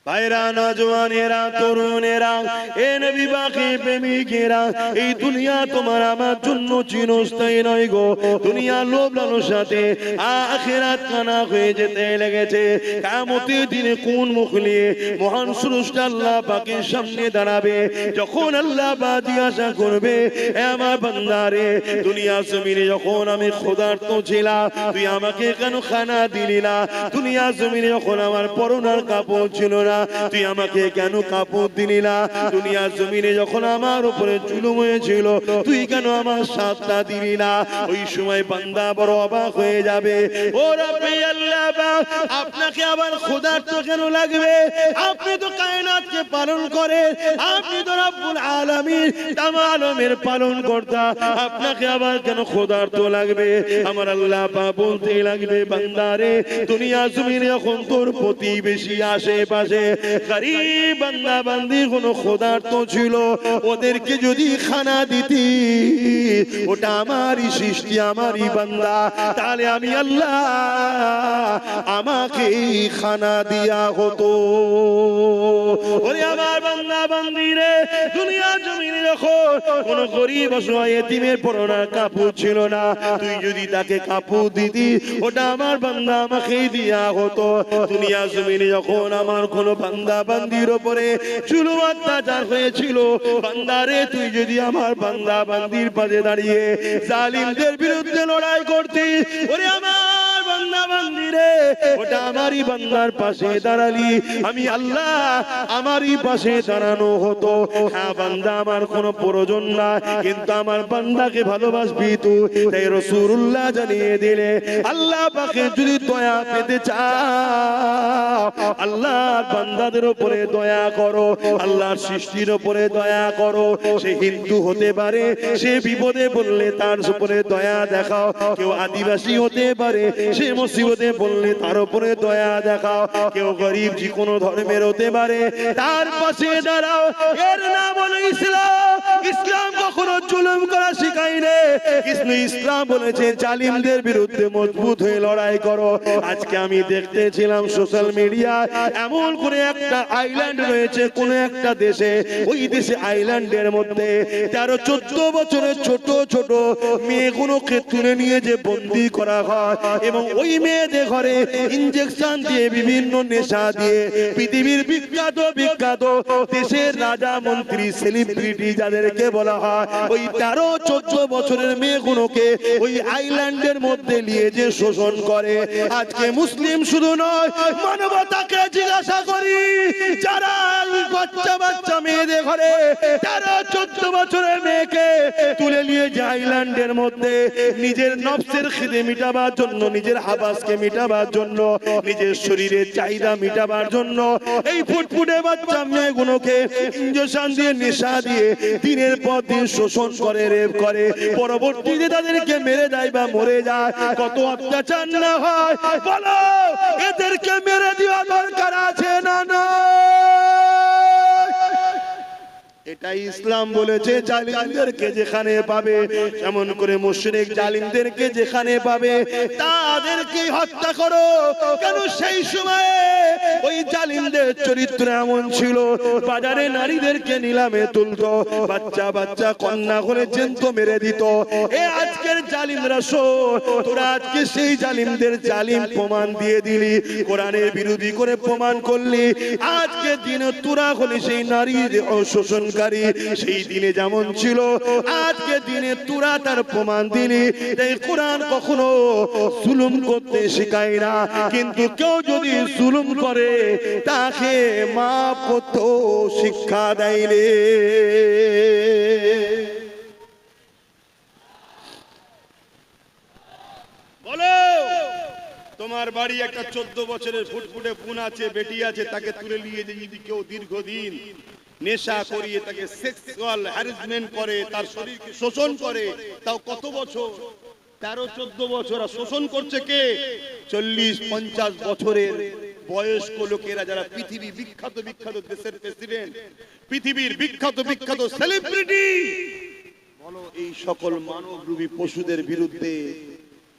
ভাইরা, নওজওয়ানেরা, তরুণেরা, এ নবী পাকের প্রেমিকেরা, এই দুনিয়া তোমার আমার জন্য চিরস্থায়ী নয় গো। দুনিয়ার লোভ লালসাতে আখিরাত কানা হয়ে যেতে লেগেছে। কিয়ামতের দিনে কোন মুখ নিয়ে মহান স্রষ্টা আল্লাহ পাকের সামনে দাঁড়াবে? যখন আল্লাহ পাক জিজ্ঞাসা করবে, হে আমার বান্দারে, দুনিয়া জমিনে যখন আমি ক্ষুধার্ত ছিলাম, তুই আমাকে কেন খানা দিলি না? দুনিয়া জমিনে যখন আমার পরনার কাপড় ছিল না, তুই আমাকে কেন কাপড় দিলি না? দুনিয়া জমিনে যখন আমার উপরে জুলুম হয়েছিল, তুই কেন আমার সাথটা দিলি না? ওই সময় বান্দা বড় অবাক হয়ে যাবে। ও রব্বি আল্লাহ পাক, আপনাকে আবার ক্ষুধার্ত কেন লাগবে? আপনি তো কায়নাতকে পালন করেন, আপনি তো রব্বুল আলামিন, তাম আলমের পালন কর্তা, আপনাকে আবার কেন ক্ষুধার্ত লাগবে? আমার আল্লাহ পাক বলতে লাগবে, বান্দারে, দুনিয়া জমিনে যখন তোর প্রতিবেশী আশেপাশে গরীব বান্দা বান্দি কোন ক্ষুধার্ত ছিল, ওদেরকে যদি খানা দিতি, ওটা আমারই সৃষ্টি, আমারই বান্দা, তাহলে আমি আল্লাহ আমাকে খানা দিয়া হতো। ওরে আমার বান্দা বান্দিরে, দুনিয়া জমিনে যখন কোন গরীব অসহায় এতিমের পরনার কাপড় ছিল না, তুই যদি তাকে কাপড় দিতি, ওটা আমার বান্দা আমাকেই দিয়া হতো। দুনিয়া জমিনে যখন আমার কোন বান্দা বান্দির উপরে জুলুম অত্যাচার হয়েছিল, বান্দারে, তুই যদি আমার বান্দা বান্দির পাশে দাঁড়িয়ে জালিমদের বিরুদ্ধে লড়াই করতি, ওরে আমার বান্দা বান্দিরে, ওটা আমারই বান্দার পাশে দাঁড়ালি, আমি আল্লাহ আমারই পাশে দাঁড়ানো হতো। হ্যাঁ বান্দা, আমার কোনো প্রয়োজন না, কিন্তু আমার বান্দাকে ভালোবাসবি তুই। তাই রাসূলুল্লাহ জানিয়ে দিলে, আল্লাহ পাকে যদি দয়া পেতে চাও, আল্লাহর বান্দাদের উপরে দয়া করো, আল্লাহর সৃষ্টির উপরে দয়া করো। সে হিন্দু হতে পারে, সে বিপদে বললে তার উপরে দয়া দেখাও। কেউ আদিবাসী হতে পারে, সে মুসিবতে বললে তার উপরে দয়া দেখাও। কেউ গরিব যে কোনো ধর্মের হতে পারে, তার পাশে দাঁড়াও। এর নাম হলো ইসলাম। ইসলাম কখনো জুলুম করা শেখায় না, কিন্তু ইসলাম বলেছে জালিমদের বিরুদ্ধে মজবুত হয়ে লড়াই করো। আজকে আমি দেখতেছিলাম সোশ্যাল মিডিয়ায়, এমন করে একটা আইল্যান্ড রয়েছে কোন একটা দেশে, ওই দেশে আইল্যান্ডের মধ্যে 13-14 বছরের ছোট ছোট মেয়েগুলোকে তুলে নিয়ে যে বন্দী করা হয়, এবং ওই মেয়েদের ঘরে ইনজেকশন দিয়ে, বিভিন্ন নেশা দিয়ে, পৃথিবীর বিখ্যাত বিখ্যাত দেশের রাজা মন্ত্রী সেলিব্রিটি যাদেরকে বলা হয়, ওই 13-14 বছরের মেয়েগুলোকে ওই আইল্যান্ডের মধ্যে নিয়ে যে শোষণ করে। আজকে মুসলিম শুধু নয়, মানবতাকে জিজ্ঞাসা করি, যারা বাচ্চা বাচ্চা মেয়েদের ঘরে 13-14 বছরের মেয়েকে তুলে নিয়ে যে আইল্যান্ডের মধ্যে নিজের নফসের খিদে মিটাবার জন্য, নিজের হাবাসকে মিটাবার জন্য, নিজের শরীরের চাহিদা মিটাবার জন্য, এই ফুটফুটে বাচ্চা মেয়েগুলোকে ইনজেকশন দিয়ে, নেশা দিয়ে দিনের পর দিন শোষণ করে, রেপ করে, পরবর্তীতে তাদেরকে মেরে দেয় বা মরে যায়। কত অত্যাচার না হয় বলো? এদেরকে মেরে দেওয়া দরকার আছে না? না, এটাই ইসলাম বলেছে। জালিমদেরকে যেখানে পাবে, এমন করে মুশরিক জালিমদেরকে যেখানে পাবে, তাদেরকে হত্যা করো। কেন? সেই সময়ে ওই জালিমদের চরিত্র এমন ছিল, বাজারে নারীদেরকে নিলামে তুলতো, বাচ্চা বাচ্চা কন্যা করে জ্যান্ত মেরে দিত। এ আজকের জালিমরা শোন, তোরা আজকে সেই জালিমদের জালিম প্রমাণ দিয়ে দিলি, কোরআনের বিরোধী করে প্রমাণ করলি। আজকে দিনে তোরা হলি সেই নারীর শোষণ। সেই দিনে যেমন ছিল, আজকে দিনে তোরা তার প্রমাণ দিলি। তাই কোরআন কখনো জুলুম করতে শেখায় না, কিন্তু কেউ যদি জুলুম করে তাকে মাফ করতে শিক্ষা দেয় রে। বলো, তোমার বাড়ি একটা 14 বছরের ফুটফুটে বোন আছে, বেটি আছে, তাকে তুলে নিয়ে যদি কেউ দীর্ঘদিন নেশা করিয়ে, তাকে সেক্সুয়াল হ্যারাসমেন্ট করে, তার শরীরকে শোষণ করে, তাও কত বছর? 13-14 বছর। শোষণ করছে কে? 40-50 বছরের বয়স্ক লোকেরা, যারা পৃথিবী বিখ্যাত বিখ্যাত দেশের প্রেসিডেন্ট, পৃথিবীর বিখ্যাত বিখ্যাত সেলিব্রিটি। বলো, এই সকল মানবরূপী পশুদের বিরুদ্ধে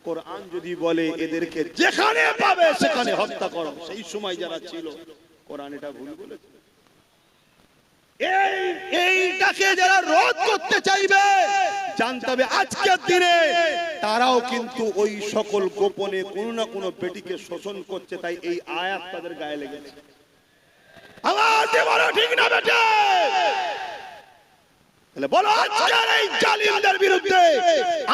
কোরআন যদি বলে এদেরকে যেখানে পাবে সেখানে হত্যা করো, সেই সময় যারা ছিল কোরআন এটা ভুল বলেছে। এইটাকে যারা রোধ করতে চাইবে জানতে হবে আজকের দিনে তারাও কিন্তু ওই সকল গোপনে কোনো না কোনো বেটিকে শোষণ করছে, তাই এই আয়াত তাদের গায়ে লেগেছে। আওয়াজ দিয়ে বলো ঠিক না বেটে? তাহলে বলো আজকের এই জালিমদের বিরুদ্ধে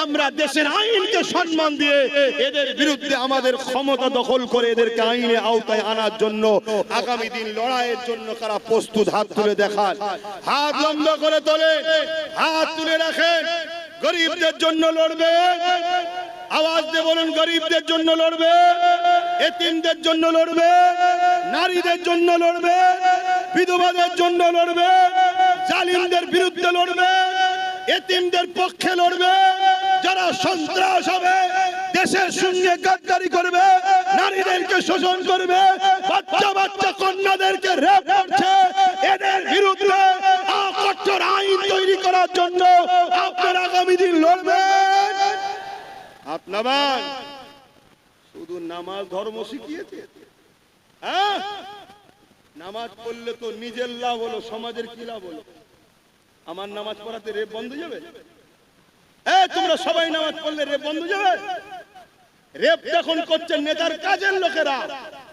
আমরা দেশের আইনকে সম্মান দিয়ে এদের বিরুদ্ধে আমাদের ক্ষমতা দখল করে এদেরকে আইনের আওতায় আনার জন্য আগামী দিন লড়াইয়ের জন্য কারা প্রস্তুত? হাত তুলে দেখান, হাত লম্বা করে তোলেন, হাত তুলে রাখেন। গরিবদের জন্য লড়বে, আওয়াজ দিয়ে বলুন গরিবদের জন্য লড়বে, এতিমদের জন্য লড়বে, নারীদের জন্য লড়বে, বিধবাদের জন্য লড়বে, জালিমদের বিরুদ্ধে লড়বে, এতিমদের পক্ষে লড়বে, যারা সন্ত্রাস হবে, দেশের সঙ্গে গাদ্দারি করবে, নারীদেরকে শোষণ করবে, বাচ্চা বাচ্চা কন্যাদেরকে রেপ করছে, এদের বিরুদ্ধে কঠোর আইন তৈরি করার জন্য আপনারা আগামী দিন লড়বেন। আপনার শুধু নামাজ ধর্ম শিখিয়েছে, হ্যাঁ? নামাজ পড়লে তো নিজের লাভ হলো, সমাজের কি লাভ হলো? আমার নামাজ পড়াতে রেপ বন্ধ যাবে? তোমরা সবাই নামাজ পড়লে রেপ বন্ধ যাবে? রেপ যখন করছেন নেতার কাজের লোকেরা,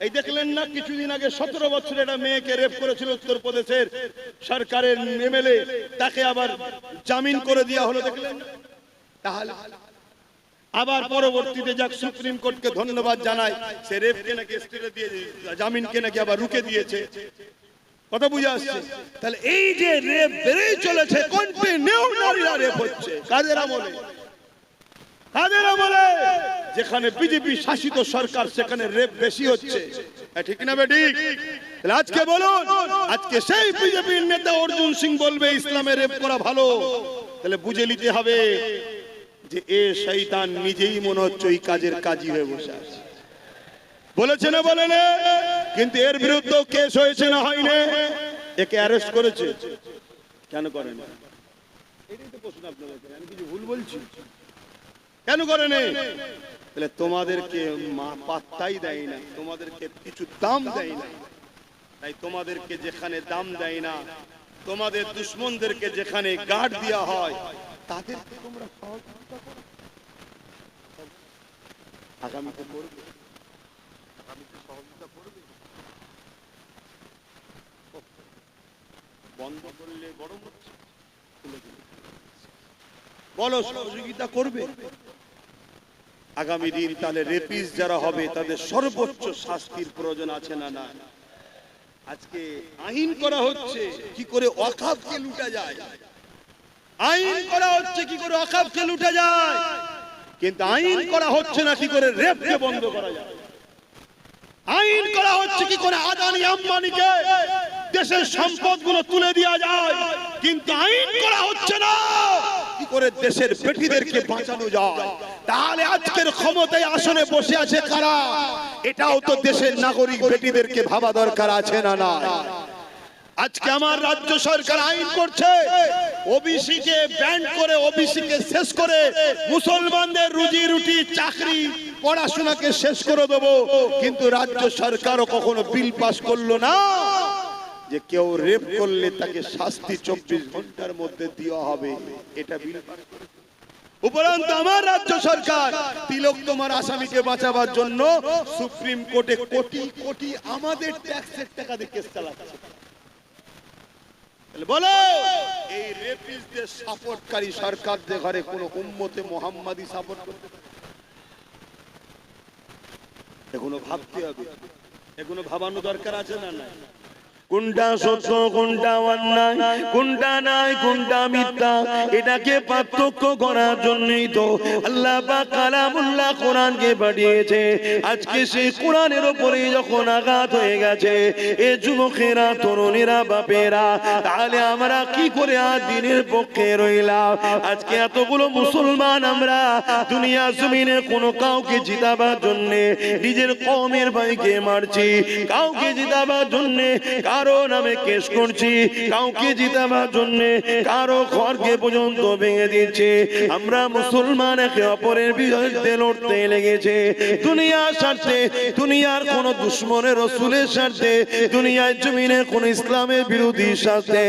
এই দেখলেন না কিছুদিন আগে 17 বছরের একটা মেয়েকে রেপ করেছিল উত্তরপ্রদেশের সরকারের এমএলএ, তাকে আবার জামিন করে দেওয়া হলো, দেখলেন? তাহলে আবার পরবর্তীতে যাক সুপ্রিম কোর্টকে ধন্যবাদ জানাই, সে রেপকে নাকি স্টেটে দিয়ে জামিনকে নাকি আবার রুকে দিয়েছে। কথা বুঝে আসছে? তাহলে এই যে রেপ বেড়েই চলেছে, কন্টিনিউ নারীরা রেপ হচ্ছে, কাদের আমলে? কাদের আমলে? যেখানে বিজেপি শাসিত সরকার সেখানে রেপ বেশি হচ্ছে, ঠিক না বেঠিক? তাহলে আজকে বলুন, আজকে সেই বিজেপির নেতা অর্জুন সিং বলবে ইসলামে রেপ করা ভালো, তাহলে বুঝে নিতে হবে যে এ শয়তান নিজেই মনে হচ্ছে ওই কাজের কাজী হয়ে বসে আছে। বলেছে না বলে না? কিন্তু এর বিরুদ্ধে কেস হয়েছে না হয়নি? একে অ্যারেস্ট করেছে, কেন করে না? এটাই তো প্রশ্ন আপনাদের, আমি কিছু ভুল বলছি? কেন করে না? তাহলে তোমাদেরকে পাত্তাই দেয় না, তোমাদেরকে কিছু দাম দেয় না, তাই তোমাদেরকে যেখানে দাম দেয় না, তোমাদের দুশ্মনদেরকে যেখানে গার্ড দেওয়া হয়, তাদেরকে তোমরা সহযোগিতা করো। আগামীতে করবে, আগামীতে সহযোগিতা করবে। বন্ধ করলে গরম হচ্ছে, বলো সহযোগিতা করবে। আগামী দিন তাহলে রেপিস যারা হবে তাদের সর্বোচ্চ শাস্তির প্রয়োজন আছে না? না। আজকে আইন করা হচ্ছে কি করে ওয়াকফকে লুটা যায়, আইন করা হচ্ছে কি করে ওয়াকফকে লুটা যায়, কিন্তু আইন করা হচ্ছে না কি করে রেপকে বন্ধ করা যায়। আইন করা হচ্ছে কি করে আদানি আম্বানিকে দেশের সম্পদগুলো তুলে দেওয়া যায়, কিন্তু আইন করা হচ্ছে না কি করে দেশের বেটিদেরকে বাঁচানো যায়। তাহলে আজকের ক্ষমতায় আসনে বসে আছে কারা? এটাও তো দেশের নাগরিক বেটিদেরকে ভাবা দরকার আছে না? না। আজকে আমার রাজ্য সরকার আইন করছে ওবিসি কে ব্যান করে, ওবিসি কে শেষ করে মুসলমানদের রুজি রুটি চাকরি পড়াশোনাকে শেষ করে দেবো, কিন্তু রাজ্য সরকারও কখনো বিল পাস করলো না যে কেউ রেপ করলে তাকে শাস্তি 24 ঘন্টার মধ্যে দেওয়া হবে, এটা বিল পাস করে। উপরন্তু আমার রাজ্য সরকার তিলক তোমার আসামিকে বাঁচাবার জন্য সুপ্রিম কোর্টে কোটি কোটি আমাদের ট্যাক্সের টাকা দিয়ে কেস চালাচ্ছে। বলো এই রেপিস্টদের সাপোর্টকারী সরকারদের ঘরে কোন উম্মতে মুহাম্মাদি সাপোর্ট করতে? এগুলো ভাবতে হবে, এগুলো ভাবানো দরকার আছে না? না। কোনটা সত্য কোনটা অন্যায়, কোনটা নাই কোনটা মিথ্যা, এটাকে পার্থক্য করার জন্যই তো আল্লাহ পাক কালামুল্লাহ কোরআনকে পাঠিয়েছে। আজকে সেই কোরআনের উপরে যখন আঘাত হয়ে গেছে এ যুবকেরা, তরুণীরা, বাপেরা, তাহলে আমরা কি করে আর দিনের পক্ষে রইলাম? আজকে এতগুলো মুসলমান আমরা দুনিয়া জমিনে কোনো কাউকে জিতাবার জন্য নিজের কওমের ভাইকে মারছি, কাউকে জিতাবার জন্য কারো নামে কেস করছি, কাউকে জিতাবার জন্য কারো ঘরকে পর্যন্ত ভেঙে দিচ্ছে। আমরা মুসলমান একে অপরের বিরুদ্ধে লড়তে লেগেছে দুনিয়ার স্বার্থে, দুনিয়ার কোন দুশ্মনের রাসূলের স্বার্থে, দুনিয়ার জমিনে কোন ইসলামের বিরোধী স্বার্থে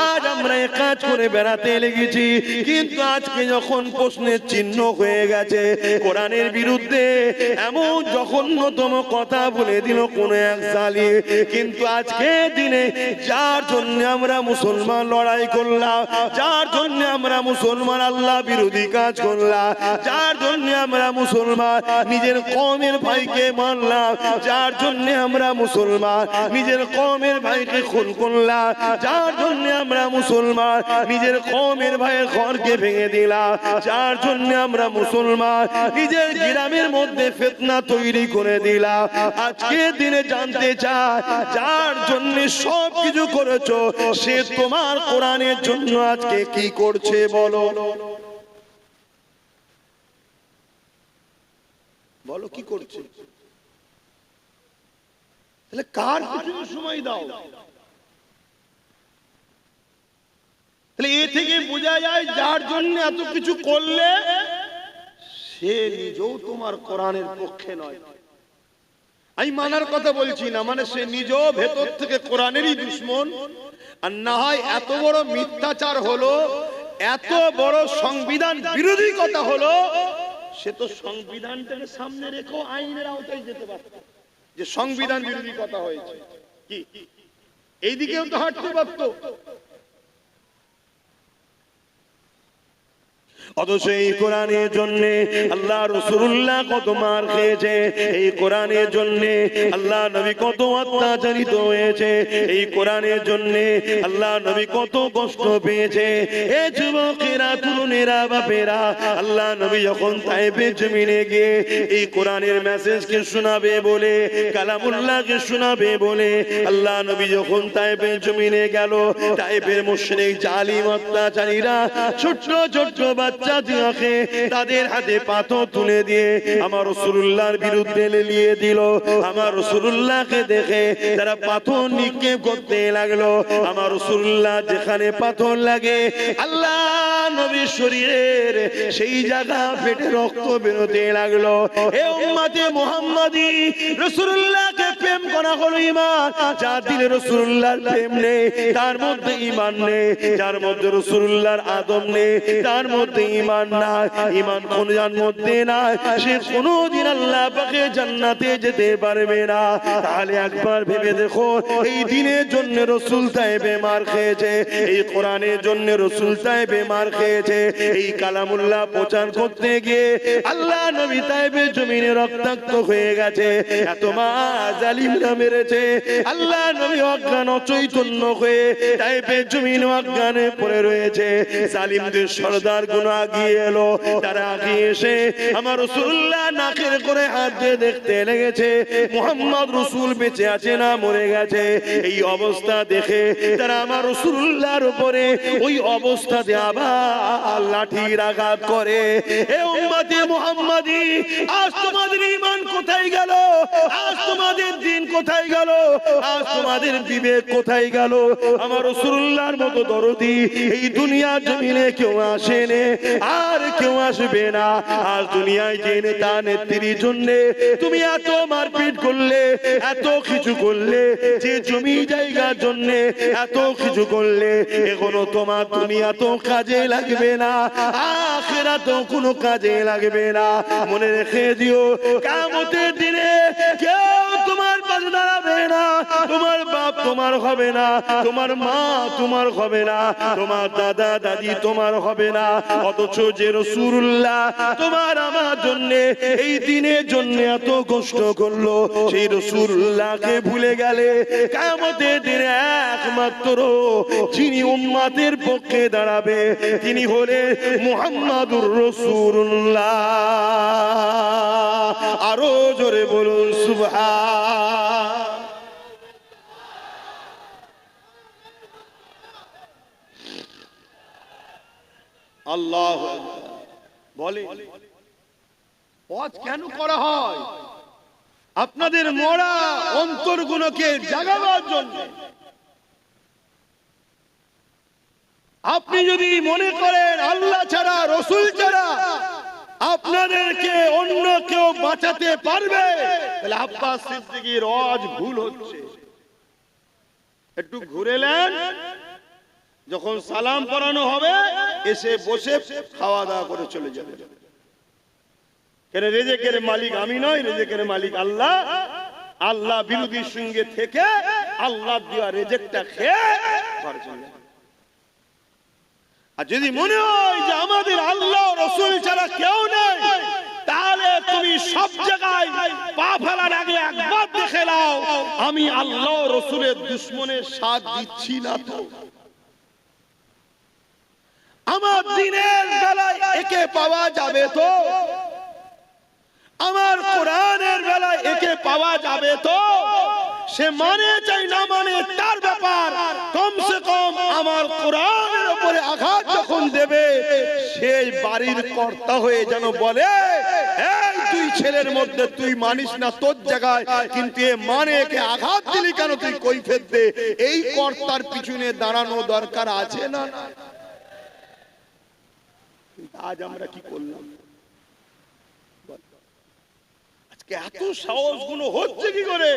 আজ আমরা এক কাজ করে বেড়াতে লেগেছি। কিন্তু আজকে যখন প্রশ্নের চিহ্ন হয়ে গেছে, কোরআনের বিরুদ্ধে এমন জঘন্যতম কথা বলে দিল কোন এক জালিম, কিন্তু আজকে দিনে যার জন্য আমরা মুসলমান লড়াই করলাম, যার জন্য আমরা মুসলমান আল্লাহ বিরোধী কাজ করলাম, যার জন্য আমরা মুসলমান নিজের কওমের ভাইকে মারলাম, যার জন্য আমরা মুসলমান নিজের কওমের ভাইকে খুন করলাম, যার জন্য আমরা মুসলমান নিজের কওমের ভাইয়ের ঘরকে ভেঙে দিলাম, যার জন্য আমরা মুসলমান নিজের গ্রামের মধ্যে ফিতনা তৈরি করে দিলাম, আজকে দিনে জানতে চাই যার জন্য সব কিছু করেছো সে তোমার কোরআনের জন্য আজকে কি করছে বলো? বলো কি করছে? তাহলে কার পিছনে সময় দাও? তাহলে এ থেকে বোঝা যায় যার জন্য এত কিছু করলে সে নিজেও তোমার কোরআনের পক্ষে নয়। আমি মানার কথা বলছি না, মানে সে নিজেও ভেতর থেকে কোরআনেরই দুশমন। আর না হয় এত বড় মিথ্যাচার হলো, এত বড় সংবিধান বিরোধী কথা হলো, সে তো সংবিধানটাকে সামনে রেখেও আইনের আওতায় যেতে পারত, যে সংবিধান বিরোধী কথা হয়েছে কি এইদিকেও তো হাঁটতে পারত। অথচ এই কোরআনের জন্য আল্লাহ রাসূলুল্লাহ কত মার খেয়েছে, এই কোরআনের জন্য আল্লাহ নবী কত অত্যাচারিত হয়েছে, এই কোরআনের জন্য আল্লাহ নবী কত কষ্ট পেয়েছে। এ যুবকেরা, তরুণেরা, বাপেরা, আল্লাহ নবী যখন তায়েফের জমিনে গিয়ে এই কোরআনের মেসেজকে শোনাবে বলে, কালামুল্লাহকে শোনাবে বলে আল্লাহ নবী যখন তায়েফের জমিনে গেল, তায়েফের মুশরিক জালিম অত্যাচারীরা ছোট্ট ছোট্ট বাচ্চাদেরকে তাদের হাতে পাথর তুলে দিয়ে আমার রাসূলুল্লাহর বিরুদ্ধে লেলিয়ে দিল। আমার রাসূলুল্লাহকে দেখে তারা পাথর নিক্ষেপ করতে লাগলো। আমার রাসূলুল্লাহ যেখানে পাথর লাগে আল্লাহ নবীর শরীরের সেই জায়গা ফেটে রক্ত বেরোতে লাগলো। হে উম্মতে মুহাম্মাদি, রাসূলুল্লাহকে প্রেম করা হলো ঈমান, যার দিলে রাসূলুল্লাহর প্রেম নেই তার মধ্যে ঈমান নেই, যার মধ্যে রাসূলুল্লাহর আদব নেই তার মধ্যে ঈমান নাই, ঈমান কোনজার মধ্যে নাই, সে কোনদিন আল্লাহ পাকের জান্নাতে যেতে পারবে না। তাহলে একবার ভেবে দেখো, এই দ্বীনের জন্য রাসূল তায়েফে মার খেয়েছে, এই কোরআনের জন্য রাসূল তায়েফে মার খেয়েছে, এই কালামুল্লাহ প্রচার করতে গিয়ে আল্লাহ নবী তায়েফের জমিনে রক্তাক্ত হয়ে গেছে। এত মার জালিমরা মেরেছে, আল্লাহ নবী অজ্ঞান অচৈতন্য হয়ে তায়েফের জমিনে অজ্ঞানে পড়ে রয়েছে। জালিমদের সরদার গুণ আগিয়ে এলো, তারা আগিয়ে এসে আমার রাসূলুল্লাহ নাকের করে হাত দিয়ে দেখতে লেগেছে মুহাম্মদ রাসূল বেঁচে আছে না মরে গেছে। এই অবস্থা দেখে তারা আমার রাসূলুল্লাহর উপরে ওই অবস্থাতে আবার লাঠির আঘাত করে। হে উম্মতে মুহাম্মাদি, আজ তোমাদের ঈমান কোথায় গেল? আজ তোমাদের দ্বীন কোথায় গেল? আজ তোমাদের বিবেক কোথায় গেল? আমার রাসূলুল্লাহর মতো দরদি এই দুনিয়া জমিনে কেউ আসেনি, আর কেউ আসবে না। আজ দুনিয়ায় যে নেতা নেত্রীর জন্য তুমি এত মারপিট করলে, এত কিছু করলে, যে জমি জায়গার জন্য এত কিছু করলে, এখনো তোমার দুনিয়া তো কাজে লাগবে না, আখিরাত তো কোনো কাজে লাগবে না। মনে রেখে দিও, কিয়ামতের দিনে কেউ তোমার পাশে দাঁড়াবে না, তোমার বাপ তোমার হবে না, তোমার মা তোমার হবে না, তোমার দাদা দাদি তোমার হবে না। অথচ যে রাসূলুল্লাহ তোমার আমার জন্য এই দিনের জন্য এত কষ্ট করলো, সেই রাসূলুল্লাহকে ভুলে গেলে কিয়ামতের দিনে একমাত্র যিনি উম্মতের পক্ষে দাঁড়াবে তিনি হলেন মুহাম্মাদুর রাসূলুল্লাহ। আরো জোরে বলুন সুবহান। আল্লাহু আকবার। বলে ওয়াজ কেন করা হয়? আপনাদের মরা অন্তরগুলোকে জাগাবার জন্য, আপনি যদি মনে করেন আল্লাহ ছাড়া রসুল ছাড়া আপনাদেরকে অন্য কেউ বাঁচাতে পারবে, তাহলে আব্বাস সিদ্দিকীর রজ ভুল হচ্ছে। একটু ঘুরে নেন, যখন সালাম পড়ানো হবে এসে বসে খাওয়া দাওয়া করে চলে যাবে। কেন রেজেকের মালিক আমি নই, রেজেকের মালিক আল্লাহ। আল্লাহ বিরোধীর সঙ্গে থেকে আল্লাহ দেওয়া রেজেকটা খেয়ে ঘরে চলে যাবে। আর যদি মনে হয় যে আমাদের আল্লাহ রসুল ছাড়া কেউ নেই, তাহলে তুমি সব জায়গায় পা ফেলার আগে একবার দেখে নাও আমি আল্লাহ রসুলের দুশ্মনের সাথ দিচ্ছি না তো। আমার দিনের বেলায় একে পাওয়া যাবে তো, আমার কোরআনের বেলায় একে পাওয়া যাবে তো। সে মানে চাই না মানে তার ব্যাপার, কমসে কম আমার কোরআনের উপরে আঘাত যখন দেবে সেই বাড়ির কর্তা হয়ে যেন বলে, এই তুই ছেলের মধ্যে তুই মানিস না তোর জায়গায়, কিন্তু এ মানে একে আঘাত দিলি কেন, তুই কৈফিয়ত দে। এই কর্তার পিছনে দাঁড়ানো দরকার আছে না? আজ আমরা কি করলাম? আজকে এত সাহস গুলো হচ্ছে কি করে?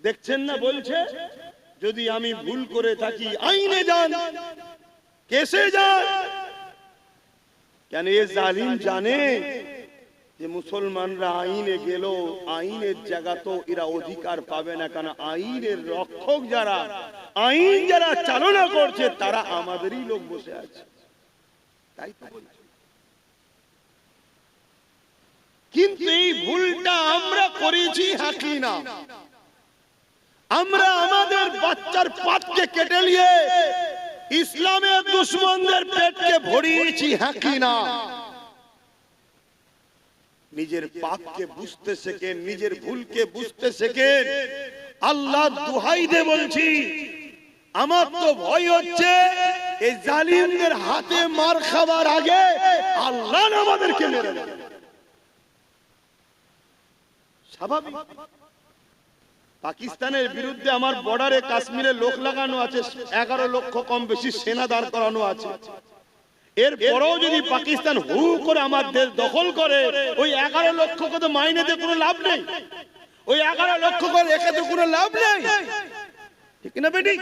দেখছেন না, বলছে যদি আমি ভুল করে থাকি আইনে যান, কেসে যান। কেন এ জালিম জানে যে মুসলমানরা আইনে গেল, আইনের জায়গা তো এরা অধিকার পাবে না, কারণ আইনের রক্ষক যারা, আইন যারা চালনা করছে তারা আমাদেরই লোক বসে আছে। তাই তো বলছে। কিন্তু এই ভুলটা আমরা করেছি হাকি না, আমরা আমাদের বাচ্চার পাতকে কেটে নিয়ে ইসলামের দুশমনদের পেটকে ভরিয়েছি হাকি না। নিজের পাপকে বুঝতে শেখেন, নিজের ভুলকে বুঝতে শেখেন। আল্লাহ দোহাই দিয়ে বলছি, আমার তো ভয় হচ্ছে এই জালিমদের হাতে মার খাবার আগে আল্লাহ আমাদেরকে মেরে দেবে। স্বাভাবিক। পাকিস্তানের বিরুদ্ধে আমার বর্ডারে কাশ্মীরে লোক লাগানো আছে, 11 লক্ষ কম বেশি সেনা দাঁড় করানো আছে। এরপরও যদি পাকিস্তান হু করে আমার দেশ দখল করে, ওই 11 লক্ষকে তো মাইনেতে কোনো লাভ নেই, ওই 11 লক্ষ করে রেখে তো কোনো লাভ নেই, ঠিক না বেটি?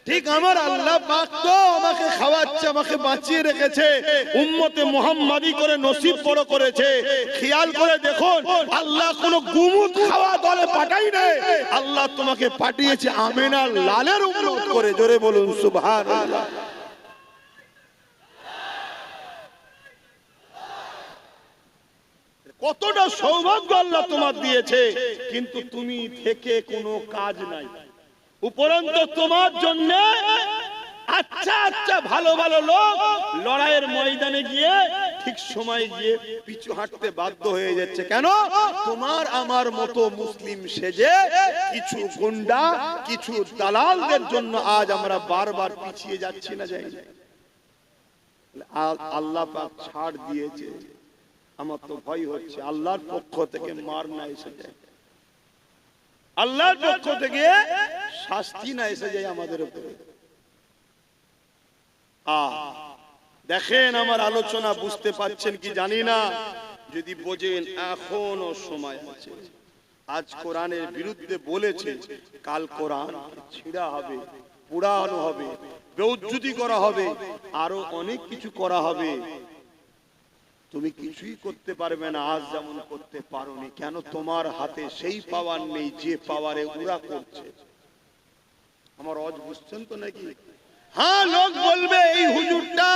ঠিক আমার আল্লাহ পাক তো আমাকে খাওয়াচ্ছে, আমাকে বাঁচিয়ে রেখেছে, উম্মতে মুহাম্মাদি করে নসিব বড় করেছে। খেয়াল করে দেখুন, আল্লাহ কোনো গুমুট খাওয়া দলে পাঠাই নাই, আল্লাহ তোমাকে পাঠিয়েছে আমিনার লালের উম্মত করে। জোরে বলুন সুবহানাল্লাহ। কতটা সৌভাগ্য আল্লাহ তোমার দিয়েছে, কিন্তু তুমি থেকে কোনো কাজ নাই। উপরন্ত তোমার জন্য আচ্ছা আচ্ছা ভালো ভালো লোক লড়াইয়ের ময়দানে গিয়ে ঠিক সময় গিয়ে পিছু হাঁটতে বাধ্য হয়ে যাচ্ছে। কেন? তোমার আমার মতো মুসলিম সেজে কিছু গুন্ডা, কিছু দালালদের জন্য আজ আমরা বারবার পিছিয়ে যাচ্ছি না, যাই না? আল্লাহ পাক ছাড় দিয়েছে। আমার তো ভয় হচ্ছে আল্লাহর পক্ষ থেকে মার না এসে যায়, আল্লাহর পক্ষ থেকে শাস্তি না এসে যায় আমাদের উপরে। দেখেন আমার আলোচনা বুঝতে পারছেন কি জানি না, যদি বোঝেন এখনো সময় আছে। আজ কোরআনের বিরুদ্ধে বলেছে, কাল কোরআন ছিঁড়া হবে, পোড়ানো হবে, বেউজ্জতি করা হবে, আরো অনেক কিছু করা হবে। তুমি কিছুই করতে পারবে না আজ যেমন করতে পারোনি। কেন? তোমার হাতে সেই পাওয়ার নেই যে পাওয়ারে ওরা করছে। আমার অজ বুঝছেন তো নাকি? হ্যাঁ, লোক বলবে এই হুজুরটা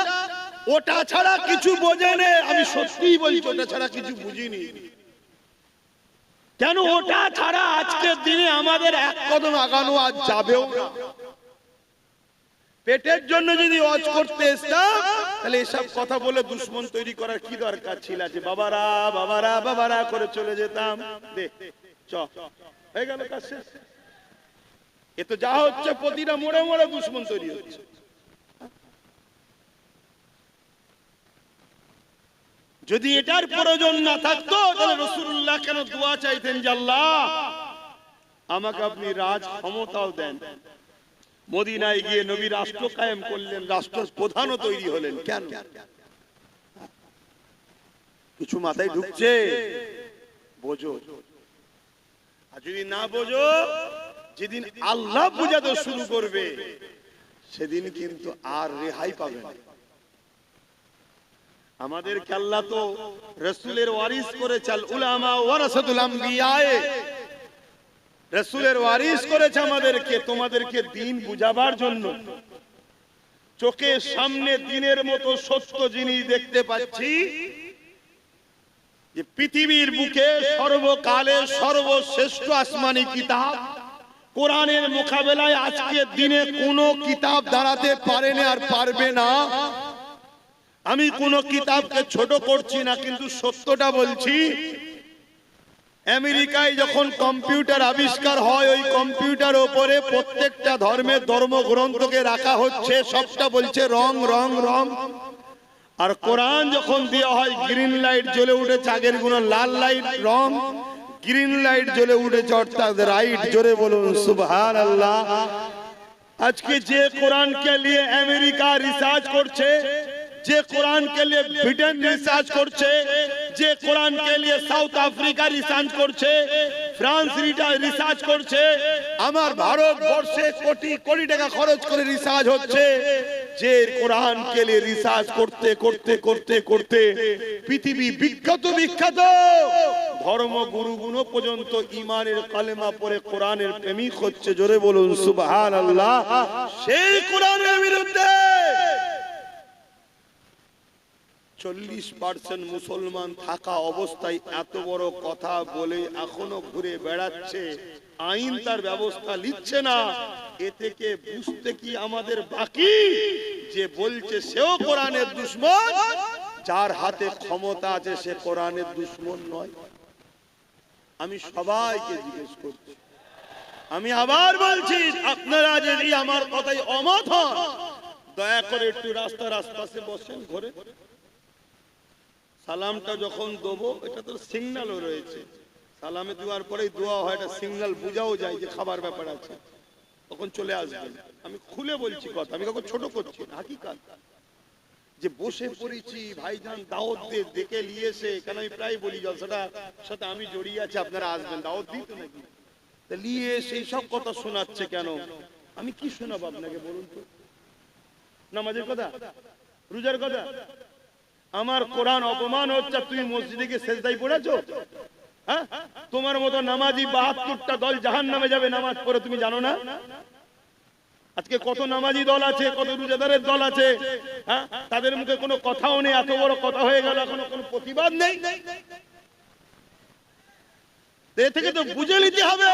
ওটা ছাড়া কিছু বোঝে না। আমি সত্যিই বলছি, ওটা ছাড়া কিছু বুঝিনি। কেন? ওটা ছাড়া আজকের দিনে আমাদের এক কদম আগানো আজ যাবেও না। পেটের জন্য যদি ওয়াজ করতে এসতাম, তাহলে এসব কথা বলে দুশ্মন তৈরি করার কি দরকার ছিল? যে বাবারা বাবারা বাবারা করে চলে যেতাম। চ হয়ে গেল কাজ শেষ। এ তো যা হচ্ছে প্রতিটা মোড়ে মোড়ে দুশ্মন তৈরি হচ্ছে। যদি এটার প্রয়োজন না থাকতো, তাহলে রাসূলুল্লাহ কেন দোয়া চাইতেন যে আল্লাহ আমাকে আপনি রাজ ক্ষমতাও দেন, মদিনায় গিয়ে নবী রাষ্ট্র কায়েম করলেন, রাষ্ট্র প্রধানও তৈরি হলেন। কেন? কিছু মাথায় ঢুকছে? বোঝো। আর যদি না বোঝো, যেদিন আল্লাহ বুঝাতে শুরু করবে সেদিন কিন্তু আর রেহাই পাবে না। আমাদেরকে আল্লাহ তো রাসূলের ওয়ারিস করেছে, আল উলামা ওয়ারাসাতুল আমবিয়া, রাসূলের ওয়ারিস করেছে আমাদেরকে, তোমাদেরকে দ্বীন বুঝাবার জন্য। চোখের সামনে দ্বীনের মতো সত্য জিনিস দেখতে পাচ্ছি যে পৃথিবীর বুকে সর্বকালের সর্বশ্রেষ্ঠ আসমানি কিতাব কোরআনের মোকাবেলায় আজকের দিনে কোনো কিতাব দাঁড়াতে পারে না আর পারবে না। আমি কোনো কিতাবকে ছোট করছি না, কিন্তু সত্যটা বলছি। আমেরিকায় যখন কম্পিউটার আবিষ্কার হয়, ওই কম্পিউটার উপরে প্রত্যেকটা ধর্মের ধর্মগ্রন্থকে রাখা হচ্ছে, সবটা বলছে রং রং রং। আর কোরআন যখন দেওয়া হয়, গ্রিন লাইট জ্বলে উঠেছে, আগের গুলো লাল লাইট রং, গ্রিন লাইট জ্বলে উঠেছে অর্থাৎ রাইট। জোরে বলুন সুবহানাল্লাহ। আজকে যে কোরআনকে নিয়ে আমেরিকা রিসার্চ করছে, যে কোরআনকে নিয়ে ব্রিটেন রিসার্চ করছে, যে কোরআনকে নিয়ে সাউথ আফ্রিকা রিসার্চ করছে, ফ্রান্স রিসার্চ করছে, আমার ভারতবর্ষে কোটি কোটি টাকা খরচ করে রিসার্চ হচ্ছে। যে কোরআনকে নিয়ে রিসার্চ করতে করতে করতে করতে পৃথিবী বিখ্যাত ধর্মগুরুগুলো পর্যন্ত ইমানের কালেমা পড়ে কোরআনের প্রেমিক হচ্ছে। জোরে বলুন সুবহানাল্লাহ। সেই কোরআনের বিরুদ্ধে 40% মুসলমান থাকা অবস্থায় এত বড় কথা বলে এখনো ঘুরে বেড়াচ্ছে, আইন তার ব্যবস্থা নিচ্ছে না। এ থেকে বুঝতে কি আমাদের বাকি যে বলছে সেও কোরআনের দুশমন, যার হাতে ক্ষমতা আছে সে কোরআনের দুশমন নয়? আমি সবাইকে জিজ্ঞেস করছি, আমি আবার বলছি, আপনারা যদি আমার কথায় অমত হন, দয়া করে একটু রাস্তার আশপাশে বসেন, ঘরে সালামটা যখন দেবো, এটা তো সিগন্যালও রয়েছে, সালামে দেওয়ার পরেই দোয়া হয়, এটা সিগন্যাল বোঝাও যায় যে খাবার ব্যাপার আছে, তখন চলে আসবেন। আমি খুলে বলছি কথা, আমি কখন ছোট করছি না, হাকিকাত। যে বসে পড়েছি ভাইজান দাওয়াত দিয়ে ডেকে নিয়ে এসে, কেন আমি প্রায় বলি জলসাটা সাথে আমি জড়িয়ে আছি, আপনারা আসবেন, দাওয়াত দিই তো নাকি, তা নিয়ে সেই সব কথা শোনাচ্ছে কেন? আমি কি শোনাবো আপনাকে বলুন তো? নামাজের কথা, রোজার কথা? আমার কোরআন অপমান হচ্ছে, তুমি মসজিদে গিয়ে সেজদায় পড়েছো? হ্যাঁ, তোমার মতো নামাজি 72টা দল জাহান্নামে যাবে নামাজ পড়ে, তুমি জানো না? আজকে কত নামাজি দল আছে, কত রোজাদারের দল আছে, হ্যাঁ, তাদের মুখে কোনো কথাও নেই, এত বড় কথা হয়ে গেল, এখনো কোনো প্রতিবাদ নেই। এ থেকে তো বুঝে নিতে হবে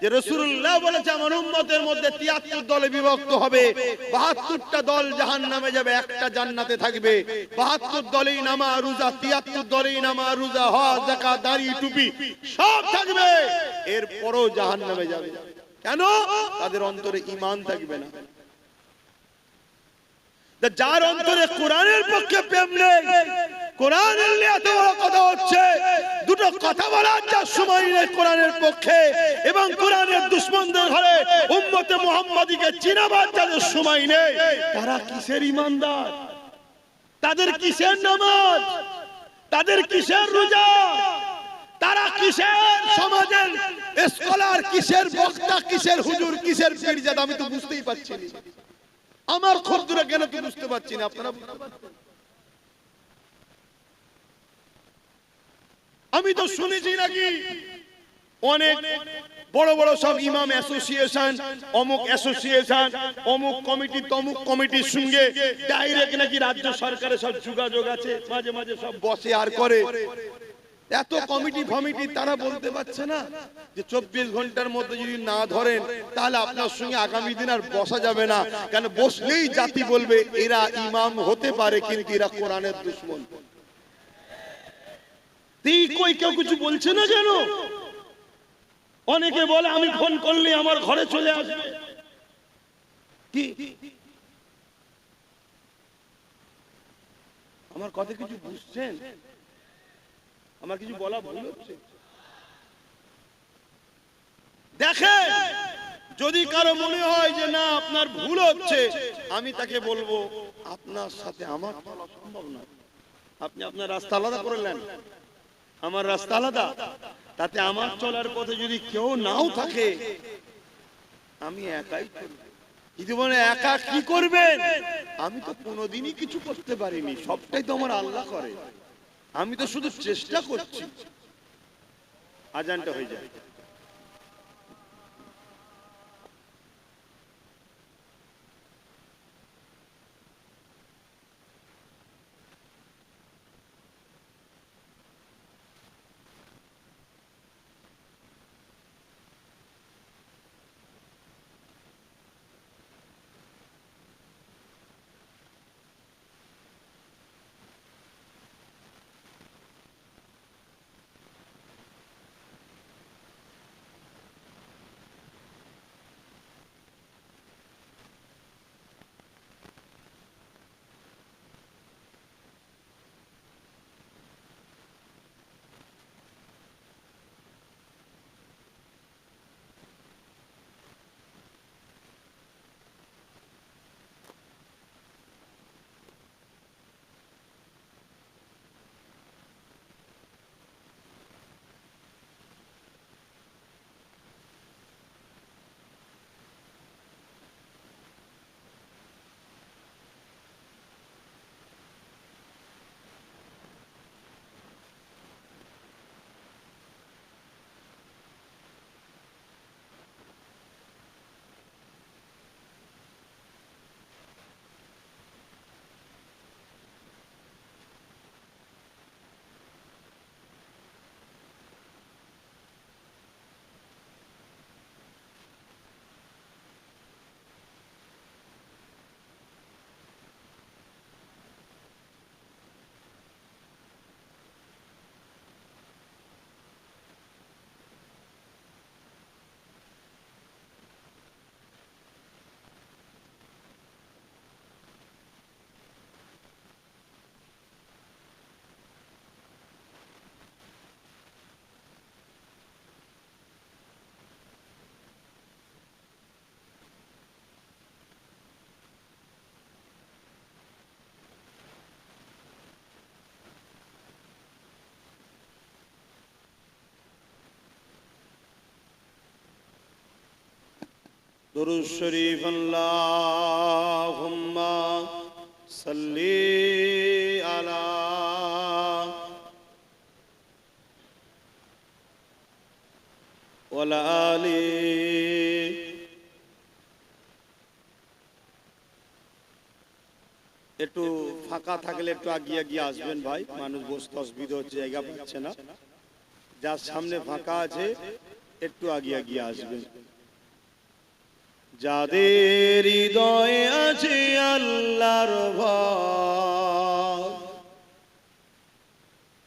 যে রাসূলুল্লাহ বলেছে আমার উম্মতের মধ্যে 73 দলে বিভক্ত হবে, 72টা দল জাহান্নামে যাবে, একটা জান্নাতে থাকবে। 72 দলেই নামাজ রোজা, 73 দলেই নামাজ রোজা, হজ যাকাত দাড়ি টুপি সব থাকবে, এরপরও জাহান্নামে যাবে। কেন? তাদের অন্তরে ঈমান থাকবে না। যার অন্তরে কোরআনের পক্ষে প্রেম নেই, কোরআনের নিয়ে এত বড় কথা হচ্ছে, দুটো কথা বলার যার সময় নেই কোরআনের পক্ষে এবং কোরআনের দুশমনদের ঘরে উম্মতে মুহাম্মাদীকে চিনাবার যাদের সময় নেই, তারা কিসের ঈমানদার? তাদের কিসের নামাজ? তাদের কিসের রোজা? তারা কিসের সমাজের স্কলার, কিসের বক্তা, কিসের হুজুর, কিসের পীরজাদা? আমি তো বুঝতেই পারছি না, আমার খুব দূরে গেলে তো বুঝতে পারছি না, আপনারা বুঝতে পারছেন? আমি তো শুনেছি নাকি অনেক বড় বড় সব ইমাম অ্যাসোসিয়েশন, অমুক অ্যাসোসিয়েশন, অমুক কমিটি, তমুক কমিটির সঙ্গে ডাইরেক্ট নাকি রাজ্য সরকারের সব যোগাযোগ আছে, মাঝে মাঝে সব বসে আর করে। এত কমিটি ফমিটি, তারা বলতে পারছে না যে 24 ঘন্টার মধ্যে যদি না ধরেন তাহলে আপনার সঙ্গে আগামী দিন আর বসা যাবে না। কেন? বসলেই জাতি বলবে এরা ইমাম হতে পারে কিন্তু এরা কোরআনের দুশমন। কই কেউ কিছু বলছে না কেন? অনেকে বলে আমি ফোন করলে আমার ঘরে চলে আসবে। কি আমার কথা কিছু বুঝছেন? আমার কিছু বলা ভুল হচ্ছে? দেখেন, যদি কারো মনে হয় যে না আপনার ভুল হচ্ছে, আমি তাকে বলবো আপনার সাথে আমার চলা সম্ভব না, আপনি আপনার রাস্তা আলাদা করে নেন, আমার রাস্তা আলাদা, তাতে আমার চলার পথে যদি কেউ নাও থাকে আমি একাই চলবো। যদি বলে একা কি করবেন, আমি তো কোনোদিনই কিছু করতে পারিনি, সবটাই তো আমার আল্লাহ করে, আমি তো শুধু চেষ্টা করছি। আজানটা হয়ে যায়। दुरूद शरीफ अल्लाहुम्मा सल्ली अला वला आली। একটু ফাঁকা থাকলে একটু আগিয়ে গিয়ে আসবেন ভাই, মানুষ বসতে অসুবিধা হচ্ছে, জায়গা পাচ্ছে না। যার সামনে ফাঁকা আছে একটু আগিয়ে গিয়ে আসবেন। যাদের হৃদয়ে আছে আল্লাহর ভয়,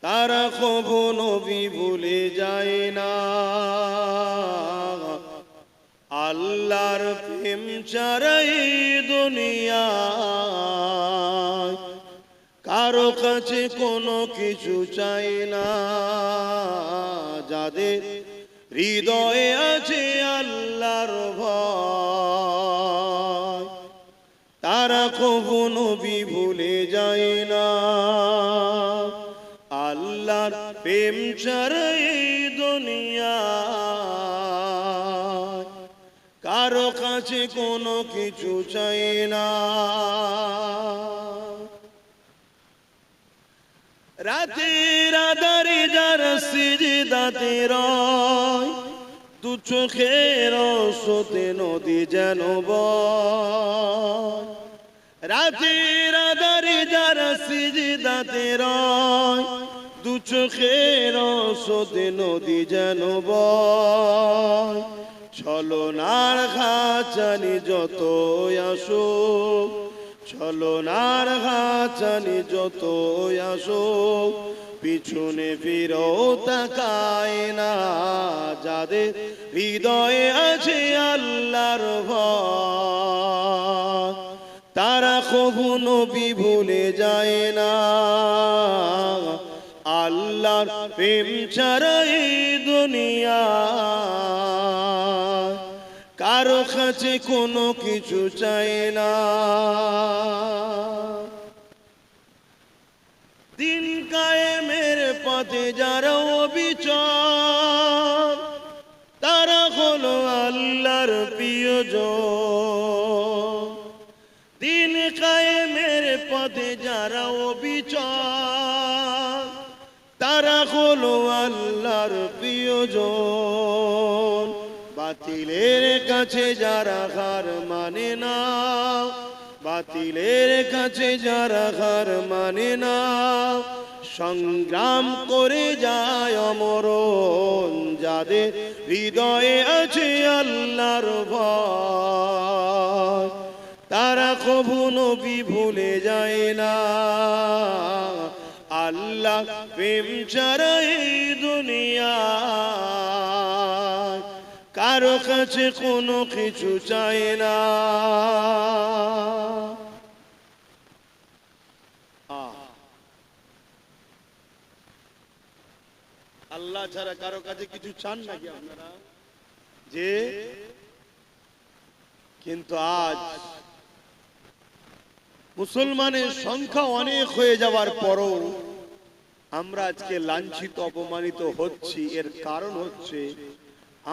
তারা কখনো ভুলে যায় না। আল্লাহর প্রেম ছাড়াই দুনিয়ায় কারো কাছে কোনো কিছু চাই না। যাদের হৃদয়ে আছে আল্লাহর ভয়, তারা কখনো ভুলে যায় না। আল্লাহর প্রেম ছাড়াই দুনিয়ায় কারো কাছে কোনো কিছু চাই না। রাতের আধারে যারা সিজদাতে রয়, দু চোখের স্রোতে নদী যেন বয়। রাতের আধারে যারা সিজদাতে রয়, দু চোখের স্রোতে নদী যেন বয়। ছলনার খাঁচানি যত আসো, ছলনার খাঁচানি যত আসো, পিছনে ফিরো তাকায় না। যাদের হৃদয়ে আছে আল্লাহর ভয়, তারা কখনো ভুলে যায় না। আল্লাহর প্রেম ছাড়াই দুনিয়া কারো কাছে কোনো কিছু চাই না। দিন কায়েমের পথে যারা অবিচল, তারা হলো আল্লাহর প্রিয়জন। দিন কায়েমের পথে যারা অবিচল, তারা হলো আল্লাহর প্রিয়জন। বাতিলের কাছে যারা হার মানে না, বাতিলের কাছে যারা হার মানে না, সংগ্রাম করে যায় অমরণ, যাদের হৃদয়ে আছে আল্লাহর ভয়, তারা কভু নবী ভুলে যায় না। আল্লাহ প্রেম ছাড়া এই দুনিয়া কারো কাছে কোনো কিছু চায় না। আল্লাহ ছাড়া কারো কাছে কিছু চান নাকি আপনারা? যে কিন্তু আজ মুসলমানের সংখ্যা অনেক হয়ে যাওয়ার পরও আমরা আজকে লাঞ্ছিত অপমানিত হচ্ছি। এর কারণ হচ্ছে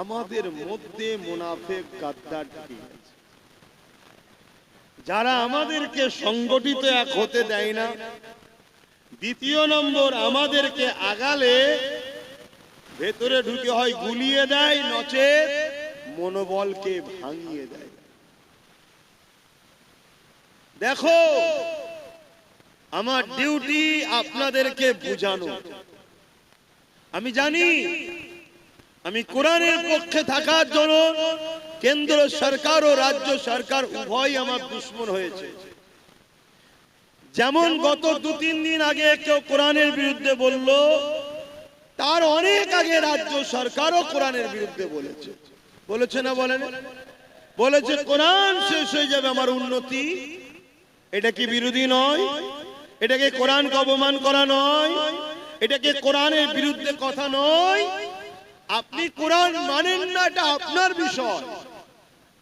আমাদের মধ্যে মুনাফিক গাদ্দার ঢুকে গেছে, যারা আমাদেরকে সংগঠিত এক হতে দেয় না। দ্বিতীয় নম্বর, আমাদেরকে আগালে ভেতরে ঢুকে হয় গুলিয়ে দেয়, নচেত মনোবলকে ভাঙিয়ে দেয়। দেখো, আমার ডিউটি আপনাদেরকে বুঝানো। আমি জানি আমি কোরআনের পক্ষে থাকার জন্য কেন্দ্র সরকার ও রাজ্য সরকার উভয় আমার দুশমন হয়েছে। যেমন গত 2-3 দিন আগে কেউ কোরআনের বিরুদ্ধে বলল, তার অনেক আগে রাজ্য সরকারও কোরআনের বিরুদ্ধে বলেছে। বলেছে না বলেন? বলেছে কোরআন শেষ হয়ে যাবে আমার উন্নতি। এটা কি বিরোধী নয়? এটাকে কোরআনকে অপমান করা নয়? এটাকে কোরআনের বিরুদ্ধে কথা নয়? আপনি কোরআন মানেন না, এটা আপনার বিষয়।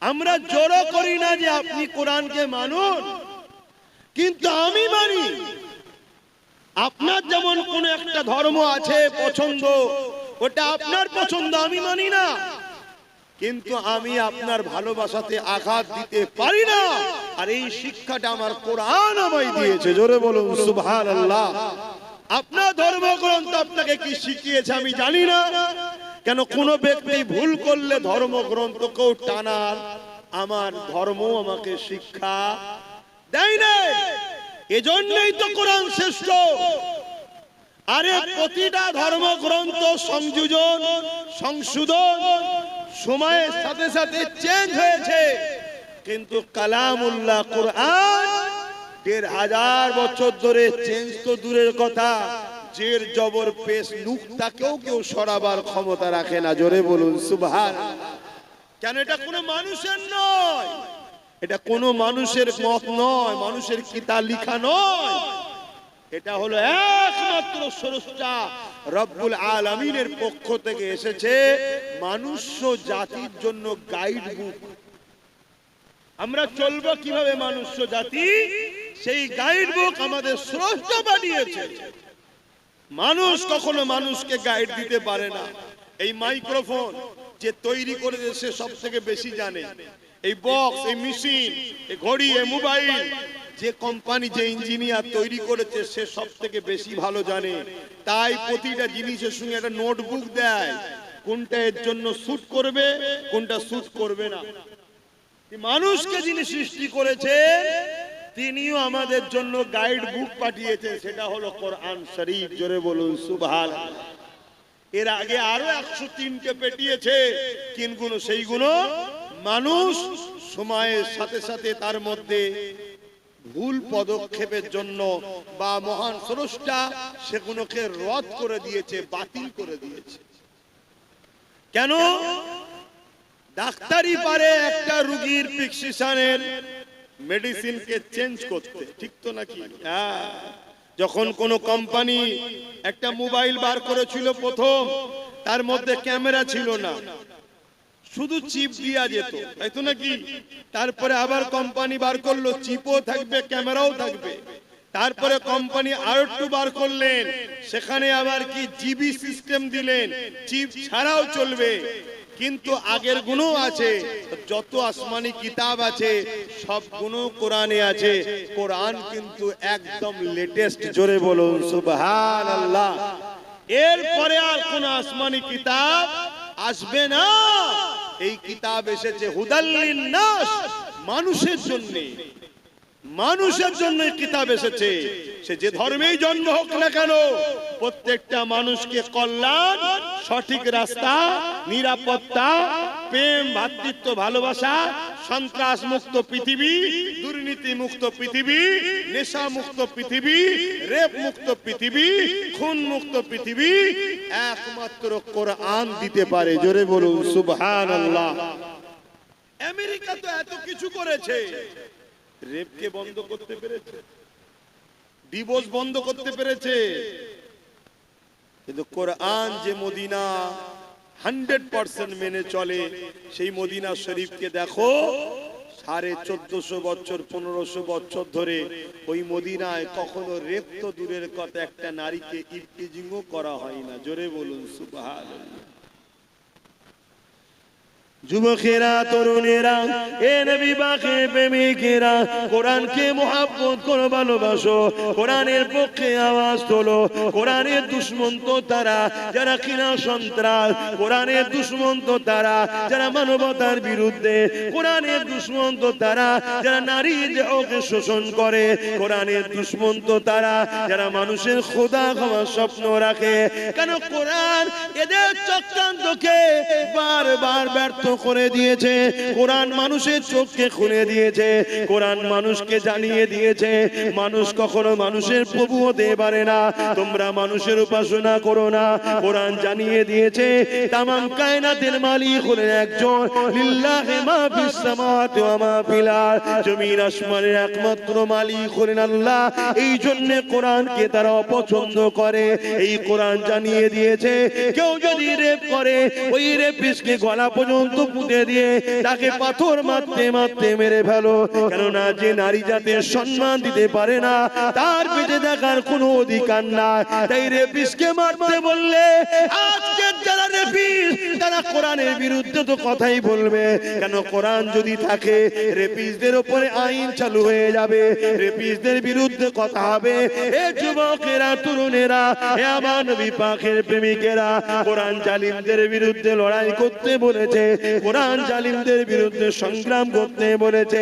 আমরা জোরও করি না যে আপনি কোরআনকে মানুন, কিন্তু আমি মানি। আপনার যেমন কোন একটা ধর্ম আছে পছন্দ, ওটা আপনার পছন্দ, আমি মানি না। কিন্তু আমি আপনার ভালোবাসাতে আঘাত দিতে পারি না, আর এই শিক্ষাটা আমার কোরআন আমায় দিয়েছে। জোরে বলুন সুবহানাল্লাহ। আপনার ধর্মগ্রন্থ আপনাকে কি শিখিয়েছে আমি জানি না। কেন কোন ব্যক্তি ভুল করলে ধর্মগ্রন্থকেও টানার আমার ধর্ম আমাকে শিক্ষা দেয় না। এজন্যই তো কোরআন শ্রেষ্ঠ। আরে প্রতিটা ধর্মগ্রন্থ সংযোজন সংশোধন সময়ের সাথে সাথে চেঞ্জ হয়েছে, কিন্তু কালামুল্লাহ কোরআন 1500 বছর ধরে চেঞ্জ তো দূরের কথা, জের জবর পেশ নুক্তাকেও কেউ সরাবার ক্ষমতা রাখে না। জোরে বলুন সুবহানাল্লাহ। কেন? এটা কোনো মানুষের নয়, এটা কোনো মানুষের মত নয়, মানুষের কিতাব লেখা নয়। এটা হলো একমাত্র স্রষ্টা রব্বুল আলামিনের পক্ষ থেকে এসেছে মানুষ জাতির জন্য গাইড বুক। আমরা চলবো কিভাবে মানুষ জাতি, সেই গাইড বুক আমাদের স্রষ্টা বানিয়েছে। মানুষ কখনো মানুষকে গাইড দিতে পারে না। এই মাইক্রোফোন যে তৈরি করেছে সে সব থেকে বেশি জানে। এই বক্স, এই মেশিন, এই ঘড়ি, এই মোবাইল, যে কোম্পানি, যে ইঞ্জিনিয়ার তৈরি করেছে সে সব থেকে বেশি ভালো জানে। তাই প্রতিটা জিনিসের সঙ্গে একটা নোটবুক দেয়, কোনটা এর জন্য স্যুট করবে, কোনটা স্যুট করবে না। মানুষকে যিনি সৃষ্টি করেছে তিনিও আমাদের জন্য গাইড বুক পাঠিয়েছেন, সেটা হলো কোরআন শরীফ। জোরে বলুন সুবহানাল্লাহ। এর আগে আরো 103কে পেটিয়েছে, কিন্তু সেইগুলো মানুষ সময়ের সাথে সাথে তার মধ্যে ভুল পদক্ষেপের জন্য বা মহান স্রষ্টা সেগুলোকে রদ করে দিয়েছে, বাতিল করে দিয়েছে। কেন? ডাক্তারি পারে একটা রোগীর প্রেসক্রিপশনের মেডিসিনকে চেঞ্জ করতে, ঠিক তো নাকি? হ্যাঁ। যখন কোন কোম্পানি একটা মোবাইল বার করেছিল প্রথম, তার মধ্যে ক্যামেরা ছিল না, শুধু চিপ দিয়া যেত, তাই তো নাকি? তারপরে আবার কোম্পানি বার করলো, চিপও থাকবে ক্যামেরাও থাকবে। তারপরে কোম্পানি আর একটু বার করলেন, সেখানে আবার কি জিবি সিস্টেম দিলেন, চিপ ছাড়াও চলবে। কিন্তু আগের গুণও আছে, যত আসমানি কিতাব আছে সব গুণ কোরআনে আছে। কোরআন কিন্তু একদম লেটেস্ট, জোরে বলুন সুবহানাল্লাহ। এরপরে আর কোন আসমানি কিতাব আসবে না। এই কিতাব এসেছে হুদাল্লিন নাস, মানুষের জন্য। মানুষের জন্য কিতাব এসেছে, সে যে ধর্মেই জন্ম হোক না কেন, প্রত্যেকটা মানুষকে কল্যাণ, সঠিক রাস্তা, নিরাপত্তা, প্রেম, ভ্রাতৃত্ব, ভালোবাসা, সন্ত্রাস মুক্ত পৃথিবী, দুর্নীতি মুক্ত পৃথিবী, নেশা মুক্ত পৃথিবী, রেপ মুক্ত পৃথিবী, খুন মুক্ত পৃথিবী একমাত্র কোরআন দিতে পারে। জোরে বলুন সুবহানাল্লাহ। আমেরিকা তো এত কিছু করেছে, রেপকে বন্ধ করতে পেরেছে, ডিভোর্স বন্ধ করতে পেরেছে, কিন্তু কোরআন যে মদিনা 100% মেনে চলে, সেই মদিনা শরীফকে দেখো 1450 বছর 1500 বছর ধরে ওই মদিনায় কখনো রেপ তো দূরের কথা, একটা নারীকে ইফতিজিংও করা হয় না। জোরে বলুন সুবহানাল্লাহ। যুবকেরা, তরুণেরা, এ নবী পাকের প্রেমিকেরা, কোরআনকে মহব্বত করো, ভালোবাসো, কোরআনের পক্ষে আওয়াজ তোলো। কোরআনের দুশমন তো তারা যারা কিনা সন্ত্রাস, কোরআনের দুশমন তো তারা যারা মানবতার বিরুদ্ধে, কোরআনের দুশমন তো তারা যারা নারী দেহকে শোষণ করে, কোরআনের দুশমন তো তারা যারা মানুষের খোদা হওয়ার স্বপ্ন রাখে। কেন কোরআন এদের চক্রান্তকে বারবার ব্যর্থ করে দিয়েছে। কোরআন মানুষের চোখকে খুলে দিয়েছে, কোরআন মানুষকে জানিয়ে দিয়েছে মানুষ কখনো মানুষের প্রভু হতে পারে না। তোমরা মানুষের উপাসনা করো না। কোরআন জানিয়ে দিয়েছে তামাম কায়নাতের মালিক হলেন একজন, লিল্লাহি মা ফিস সামাওয়াতি ওয়া মা ফিল আরদ, জমিন আসমানের একমাত্র মালিক হলেন আল্লাহ। এই জন্য কোরআনকে তারা অপছন্দ করে। এই কোরআন জানিয়ে দিয়েছে কেউ যদি রেপ করে, ওই রেপিস্টকে গলা পর্যন্ত পুঁতে দিয়ে তাকে পাথর মারতে মারতে মেরে ফেলো। কেননা যে নারী জাতির সম্মান দিতে পারে না, তার বেঁচে দেখার কোনো অধিকার নাই। তাই রেপিস্টকে মারতে বললে আজকের যারা রেপিস্ট তারা কোরআনের বিরুদ্ধে তো কথাই বলবে। কেন কোরআন যদি থাকে রেপিস্টদের উপরে আইন চালু হয়ে যাবে, রেপিস্টদের বিরুদ্ধে কথা হবে। এ যুবকেরা, তরুণেরা, এ আমার নবী পাকের প্রেমিকেরা, কোরআন জালিমদের বিরুদ্ধে লড়াই করতে বলেছে, কোরআন জালিমদের বিরুদ্ধে সংগ্রাম করতে বলেছে।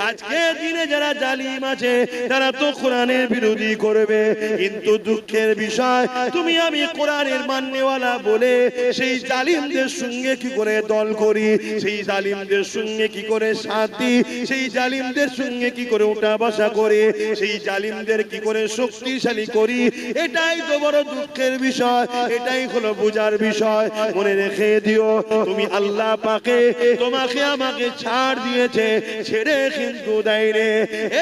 আজকে দিনে যারা জালিম আছে তারা তো কোরআনের বিরোধী করবে, কিন্তু দুঃখের বিষয় তুমি আমি কোরআনের মাননেওয়ালা বলে সেই জালিমদের সঙ্গে কি করে দল করি, সেই জালিমদের সঙ্গে কি করে সাথ দিই, সেই জালিমদের সঙ্গে কি করে উঠা বসা করে, সেই জালিমদের কি করে শক্তিশালী করি। এটাই তো বড় দুঃখের বিষয়, এটাই হলো বোঝার বিষয়। মনে রেখে দিও, তুমি আল্লাহ পাকে তোমাকে আমাকে ছাড় দিয়েছে, ছেড়ে কিন্তু দেয় রে।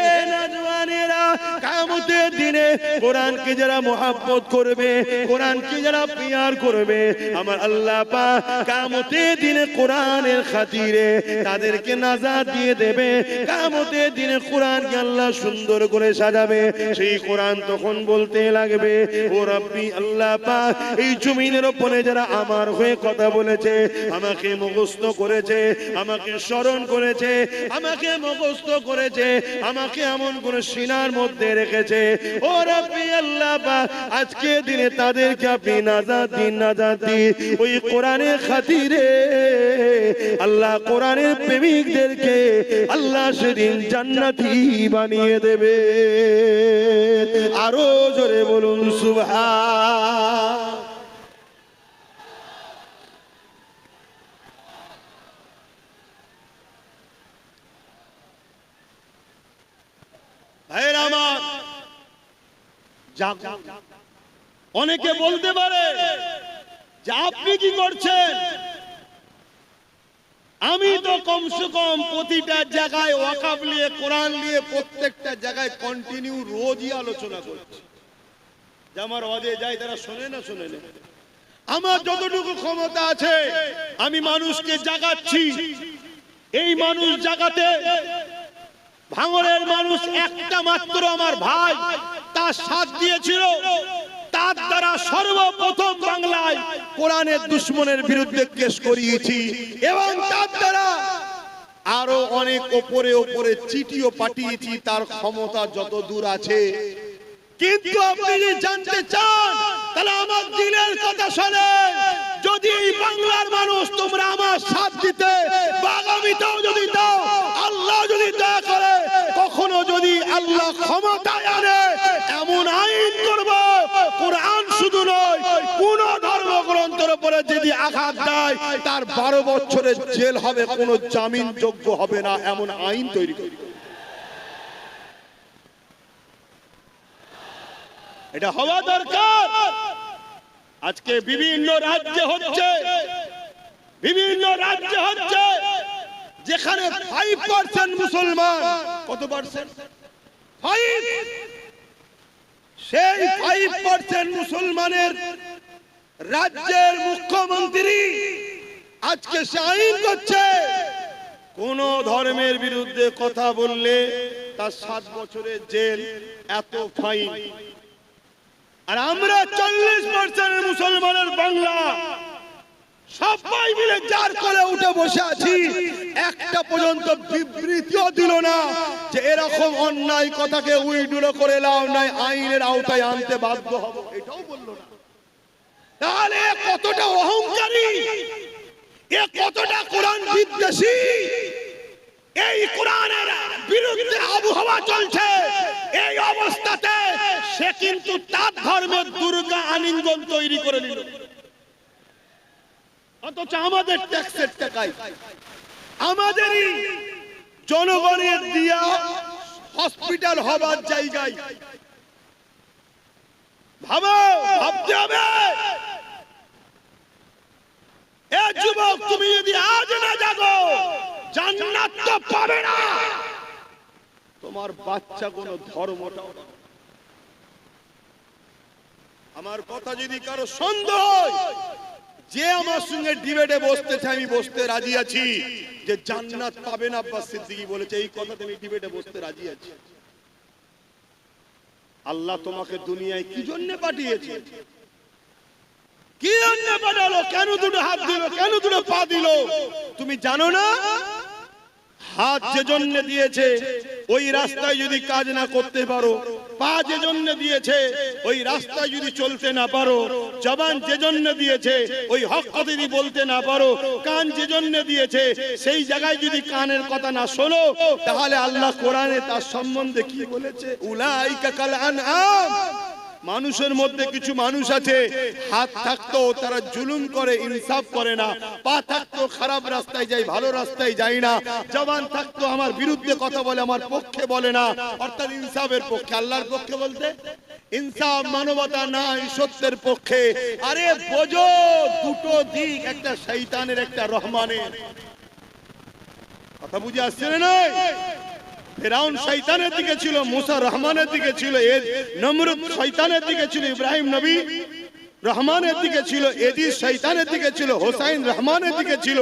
এ নওজওয়ানেরা, কিয়ামতের দিনে কোরআনকে যারা মহব্বত করবে, কোরআনকে যারা প্যার করবে, আমার আল্লাহ পাক কিয়ামতের দিনে কোরআনের খাতিরে তাদেরকে নাজাত দিয়ে দেবে। কিয়ামতের দিনে কোরআনকে আল্লাহ সুন্দর করে সাজাবে। সেই কোরআন তখন বলতে লাগবে, ও রব্বি, আল্লাহ পাক এই জমিনের উপরে যারা আমার হয়ে কথা বলেছে, আমাকে মুখস্থ করেছে, আমাকে স্মরণ করেছে, আমাকে মুখস্থ করেছে, আমাকে এমন করে সিনার মধ্যে রেখেছে, ও রব্বি আল্লাহ পাক আজকে দিনে তাদেরকে আপনি নাজাত দিন, নাজাত দিন। ওই কোরআনের খাতিরে আল্লাহ কোরআনের প্রেমিকদেরকে আল্লাহ সেদিন জান্নাতি বানিয়ে দেবে। আরো জোরে বলুন সুবহান। ভাইরা আমার, অনেকে বলতে পারে যে আপনি কি করছেন? আমি তো কমসে কম প্রতিটা জায়গায় ওয়াকাফ নিয়ে, কোরআন নিয়ে প্রত্যেকটা জায়গায় কন্টিনিউ রোজই আলোচনা করছি। যে আমার ওয়াজে যায় তারা শোনে না, শোনে না। আমার যতটুকু ক্ষমতা আছে আমি মানুষকে জাগাচ্ছি। এই মানুষ জাগাতে ভাঙড়ের মানুষ একটা মাত্র আমার ভাই তার সাথ দিয়েছিল। তার দ্বারা সর্বপ্রথম বাংলায় কোরআনের দুশমনের বিরুদ্ধে কেস করিয়েছি এবং তার দ্বারা আরো অনেক ওপরে ওপরে চিঠিও পাঠিয়েছি। তার ক্ষমতা যত দূর আছে। কিন্তু আপনি যদি জানতে চান তাহলে আমার দিলের কথা শোনেন। যদি এই বাংলার মানুষ তোমরা আমার সাথ দিতে বা আগামীতেও যদি দাও, আল্লাহ যদি দয়া করে কখনো যদি আল্লাহ ক্ষমতায় আনে, এমন আইন করব কোরআন শুধু নয় কোন ধর্মগ্রন্থের উপরে যদি আঘাত দেয় তার 12 বছরের জেল হবে, কোনো জামিন যোগ্য হবে না, এমন আইন তৈরি করব। এটা হওয়া দরকার। আজকে বিভিন্ন রাজ্যে হচ্ছে, যেখানে 5% মুসলমান। কত পার্সেন্ট? 5। সেই 5% মুসলমানের রাজ্যের মুখ্যমন্ত্রী আজকে সে আইন করছে কোন ধর্মের বিরুদ্ধে কথা বললে তার 7 বছরের জেল, এত ফাইন। আর আমরা 40% মুসলমানের বাংলা সবাই মিলে যার করে উঠে বসে আছি, একটা পর্যন্ত বিবৃতিও দিল না যে এরকম অন্যায় কথাকে উইড্রো করে নাও, নাই আইনের আওতায় আনতে বাধ্য হব, এটাও বললো না। তাহলে কতটা অহংকারী, এ কতটা কোরআন বিদ্বেষী। এই কোরআনের বিরুদ্ধে আবহাওয়া চলছে, এই অবস্থাতে সে কিন্তু তার ধর্মের দুর্গা আলিঙ্গন তৈরি করে নিল। অথচ আমাদের ট্যাক্সের টাকায়, আমাদেরই জনগণের দিয়া হসপিটাল হবার জায়গায় ভাবতে হবে। এ যুবক, তুমি যদি আজ না জাগো জান্নাত তো পাবে না, তোমার বাচ্চা কোনো ধর্মটাও। আমার কথা যদি কারো সন্দেহ হয়, যে আমার সঙ্গে ডিবেটে বসতে চাই আমি বসতে রাজি আছি। যে জান্নাত পাবে না আব্বাস সিদ্দিকী বলেছে, এই কথাতে আমি ডিবেটে বসতে রাজি আছি। আল্লাহ তোমাকে দুনিয়ায় কি জন্য পাঠিয়েছে? কি জন্য পাঠালো? কেন দুটো হাত দিল? কেন দুটো পা দিল? তুমি জানো না? হাত যে জন্য দিয়েছে ওই রাস্তায় যদি কাজ না করতে পারো, পা যে জন্য দিয়েছে ওই রাস্তায় যদি চলতে না পারো, জবান যে জন্য দিয়েছে ওই হক কথা যদি বলতে না পারো, কান যে জন্য দিয়েছে সেই জায়গায় যদি কানের কথা না শোনো, তাহলে আল্লাহ কোরআনে তার সম্বন্ধে কি বলেছে? উলাইকা কাল আনআম। মানুষের মধ্যে কিছু মানুষ আছে হাত থাকতো তারা জুলুম করে, ইনসাফ করে না, পা থাকতো খারাপ রাস্তায় যায়, ভালো রাস্তায় যায় না, জবান থাকতো আমার বিরুদ্ধে কথা বলে, আমার পক্ষে বলে না, অর্থাৎ ইনসাফের পক্ষে। আল্লাহর পক্ষে বলতে ইনসাফ, মানবতা নাই, সত্যের পক্ষে। আরে বোঝো দুটো দিক, একটা শয়তানের একটা রহমানের। কথা বুঝে আসছে না? ফিরাউন শয়তানের দিকে ছিল, মুসা রহমানের দিকে ছিল, নমরুদ শয়তানের দিকে ছিল, ইব্রাহিম নবী রহমানের দিকে ছিল, এদিস শয়তানের দিকে ছিল, হোসাইন রহমানের দিকে ছিল।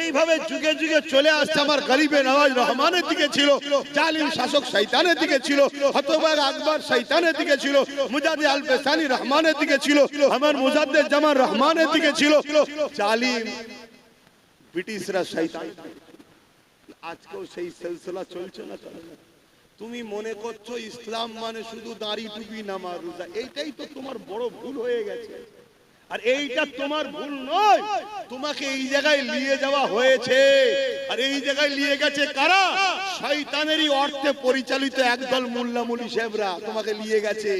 এইভাবে যুগে যুগে চলে আসছে। আমার গরিবে নওয়াজ রহমানের দিকে ছিল, জালিম শাসক শয়তানের দিকে ছিল, হতবাগ আকবর শয়তানের দিকে ছিল, মুজাদ্দিদ আল বেসানি রহমানের দিকে ছিল, আমার মুজাদ্দিদ জামান রহমানের দিকে ছিল, জালিম ব্রিটিশরা শয়তান। আজকেও সেই সিলসিলা চলছে না? তুমি মনে করছো ইসলাম মানে শুধু দাড়ি, টুপি, নামাজ, রোজা। এইটাই তো তোমার বড় ভুল হয়ে গেছে। আর এইটা তোমার ভুল নয়, তোমাকে এই জায়গায় নিয়ে যাওয়া হয়েছে। আর এই জায়গায় নিয়ে গেছে কারা? শয়তানেরই অর্থে পরিচালিত একদল মোল্লা মুলি সাহেবরা তোমাকে নিয়ে গেছে।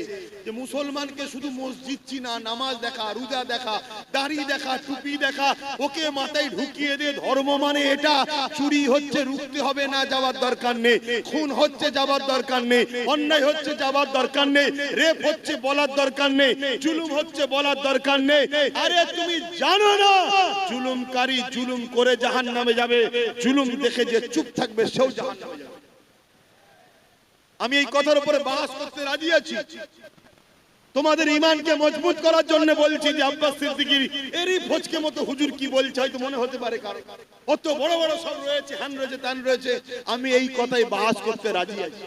যে মুসলমানকে শুধু মসজিদ চিনা, নামাজ দেখা, রোজা দেখা, দাড়ি দেখা, টুপি দেখা, ওকে মাথায় ঢুকিয়ে দিয়ে ধর্ম মানে এটা। চুরি হচ্ছে রুখতে হবে না, যাওয়ার দরকার নেই। খুন হচ্ছে যাওয়ার দরকার নেই। অন্যায় হচ্ছে যাওয়ার দরকার নেই। রেপ হচ্ছে বলার দরকার নেই। জুলুম হচ্ছে বলার দরকার নেই। আরে তুমি জানো না জুলুমকারী জুলুম করে জাহান্নামে যাবে, জুলুম দেখে যে চুপ থাকবে সেও জাহান্নামে যাবে। আমি এই কথার উপরে বাস করতে রাজি আছি। তোমাদের ঈমানকে মজবুত করার জন্য বলছি যে আব্বাস সিদ্দিকীর এরই ফজকে মতো হুজুর কি বলছে হয়তো মনে হতে পারে কারো অত বড় বড় সব রয়েছে, হ্যান রয়েছে, ত্যান রয়েছে, আমি এই কথাই বাস করতে রাজি আছি।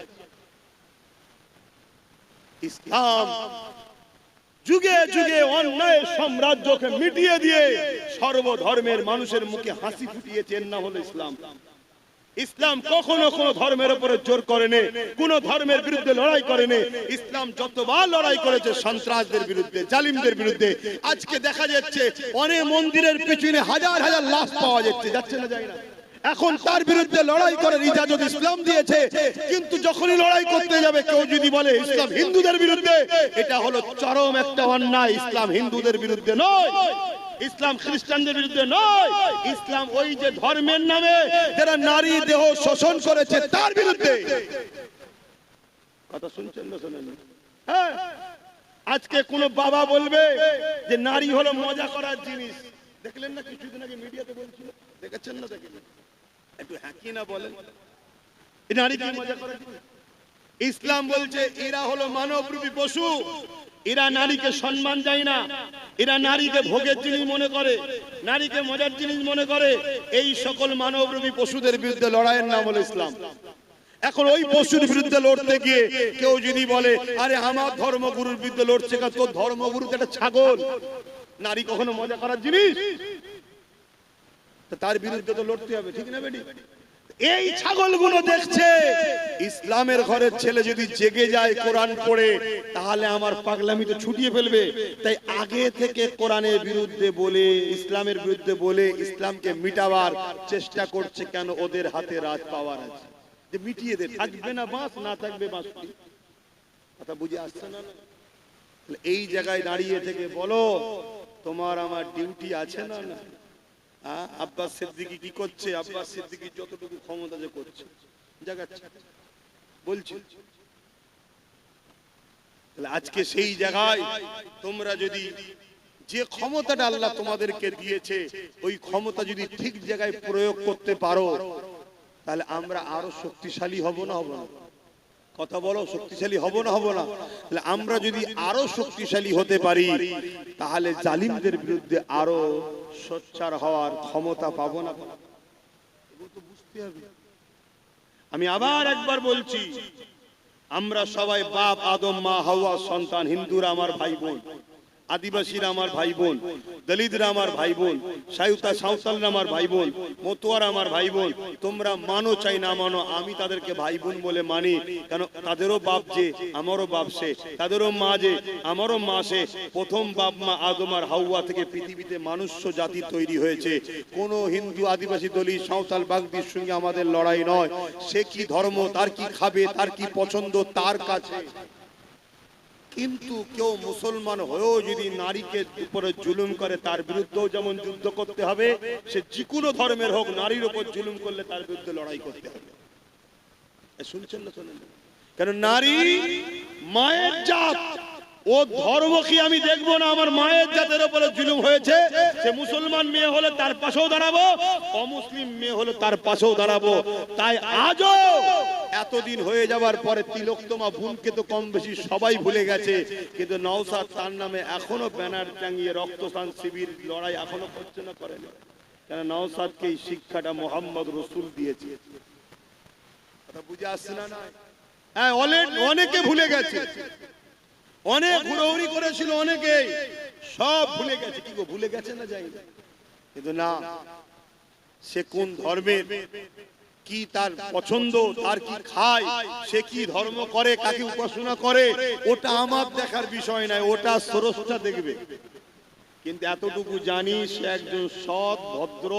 ইসলাম যুগে যুগে অন্যায় সাম্রাজ্যকে মিটিয়ে দিয়ে সর্বধর্মের মানুষের মুখে হাসি ফুটিয়েছে, এর নাম হলো ইসলাম। ইসলাম কখনো কোনো ধর্মের উপরে জোর করেনি, কোন ধর্মের বিরুদ্ধে লড়াই করেনি। ইসলাম যতবার লড়াই করেছে সন্ত্রাসদের বিরুদ্ধে, জালিমদের বিরুদ্ধে। আজকে দেখা যাচ্ছে অনেক মন্দিরের পিছনে হাজার হাজার লাশ পাওয়া যাচ্ছে না যায় না, এখন তার বিরুদ্ধে লড়াই করার ইজাজত ইসলাম দিয়েছে। কিন্তু যখনই লড়াই করতে যাবে কেউ যদি বলে ইসলাম হিন্দুদের বিরুদ্ধে, এটা হলো চরম একটা অন্যায়। ইসলাম হিন্দুদের বিরুদ্ধে নয়, ইসলাম খ্রিস্টানদের বিরুদ্ধে নয়, ইসলাম ওই যে ধর্মের নামে যারা নারী দেহ শোষণ করেছে তার বিরুদ্ধে। কথা শুনছেন না শোনেন? হ্যাঁ, আজকে কোন বাবা বলবে যে নারী হলো মজা করার জিনিস, দেখলেন না কিছুদিন আগে মিডিয়াতে বলছিল, দেখেছেন না? দেখেছেন? একটু হ্যাঁ কি না বলেন, এই নারী কি মজা করার জিনিস? ইসলাম বলছে এরা হলো মানবরূপী পশু, এরা নারীকে সম্মান দেয় না, এরা নারীকে ভোগের জিনিস মনে করে, নারীকে মজার জিনিস মনে করে। এই সকল মানবরূপী পশুদের বিরুদ্ধে লড়াইয়ের নাম হলো ইসলাম। এখন ওই পশুর বিরুদ্ধে লড়তে গিয়ে কেউ যদি বলে আরে আমার ধর্মগুরুর বিরুদ্ধে লড়ছে, তোর ধর্মগুরু তো একটা ছাগল, নারী কখনো মজা করার জিনিস, তার বিরুদ্ধে তো লড়তে হবে, ঠিক না বেটি? এই ছাগলগুলো দেখছে ইসলামের ঘরের ছেলে যদি জেগে যায় কোরআন পড়ে, তাহলে আমার পাগলামি তো ছুটিয়ে ফেলবে। তাই আগে থেকে কোরআনের বিরুদ্ধে বলে, ইসলামের বিরুদ্ধে বলে ইসলামকে মিটাবার চেষ্টা করছে। কেন? ওদের হাতে রাজ পাওয়ার আছে, যে মিটিয়ে দে, থাকবে না বাঁশ, না থাকবে বাঁশ। কথা বুঝে আসছে না? এই জায়গায় দাঁড়িয়ে থেকে বলো তোমার আমার ডিউটি আছে না? না, আব্বাস সিদ্দিকী কি করছে? আব্বাস সিদ্দিকী যতটুকু ক্ষমতা যে করছে জাগাচ্ছে, বলছি। আজকে সেই জায়গায় তোমরা যদি যে ক্ষমতাটা আল্লাহ তোমাদেরকে দিয়েছে ওই ক্ষমতা যদি ঠিক জায়গায় প্রয়োগ করতে পারো, তাহলে আমরা আরো শক্তিশালী হব না? হব না? কথা বলো, শক্তিশালী হব না? হব না? তাহলে আমরা যদি আরো শক্তিশালী হতে পারি, তাহলে জালিমদের বিরুদ্ধে আরো সোচ্চার হওয়ার ক্ষমতা পাবো না? বুঝতে হবে। আমি আবার একবার বলছি, আমরা সবাই বাপ আদম, মা হাওয়া সন্তান। হিন্দুরা আমার ভাই বোন, আদিবাসীরা আমার ভাই বোন, দলিতরা আমার ভাই বোন, সাঁওতালরা আমার ভাই বোন, মতুয়ারা আমার ভাই বোন। তোমরা মানো চাই না মানো, আমি তাদেরকে ভাই বোন বলে মানি। কেন? তাদেরও বাপ যে আমারও বাপ সে, তাদেরও মা যে আমারও মা সে। প্রথম বাপ মা আদম আর হাওয়া থেকে পৃথিবীতে মানুষ্য জাতি তৈরি হয়েছে। কোন হিন্দু, আদিবাসী, দলিত, সাঁওতাল, বাগদির সঙ্গে আমাদের লড়াই নয়। সে কি ধর্ম, তার কি খাবে, তার কি পছন্দ, তার কাছে। কিন্তু কেউ মুসলমান হয়েও যদি নারীকে উপরে জুলুম করে, তার বিরুদ্ধেও যেমন যুদ্ধ করতে হবে। সে যে কোনো ধর্মের হোক, নারীর উপর জুলুম করলে তার বিরুদ্ধে লড়াই করতে হবে। শুনছেন না? শোনেন? কেন? নারী মায়ের জাত, ও ধর্ম কি আমি দেখবো না? আমার মায়ের জাতের উপরে জুলুম হয়েছে, সে মুসলমান মেয়ে হলে তার পাশেও দাঁড়াবো, অমুসলিম মেয়ে হলে তার পাশেও দাঁড়াবো। তাই আজও এতদিন হয়ে যাওয়ার পরে তিলোত্তমা বোনকে তো কম বেশি সবাই ভুলে গেছে, কিন্তু নওশাদ তার নামে এখনো ব্যানার টাঙিয়ে রক্তদান শিবির লড়াই এখনো করছে না? করে না? কেন? নওশাদকে এই শিক্ষাটা মোহাম্মদ রসুল দিয়েছে। কথা বুঝে আসছে না? হ্যাঁ, অনেকে ভুলে গেছে, অনেক ঘুরৌরি করেছিল, অনেকে সব ভুলে গেছে। কি গো, ভুলে গেছে না? যাই না, কিন্তু না, সে কোন ধর্মের, কি তার পছন্দ, তার কি খায়, সে কি ধর্ম করে, কাকে উপাসনা করে, ওটা আমার দেখার বিষয় নয়, ওটা স্রষ্টা দেখবে। কিন্তু এতটুকু জানি, সে একজন সৎ, ভদ্র,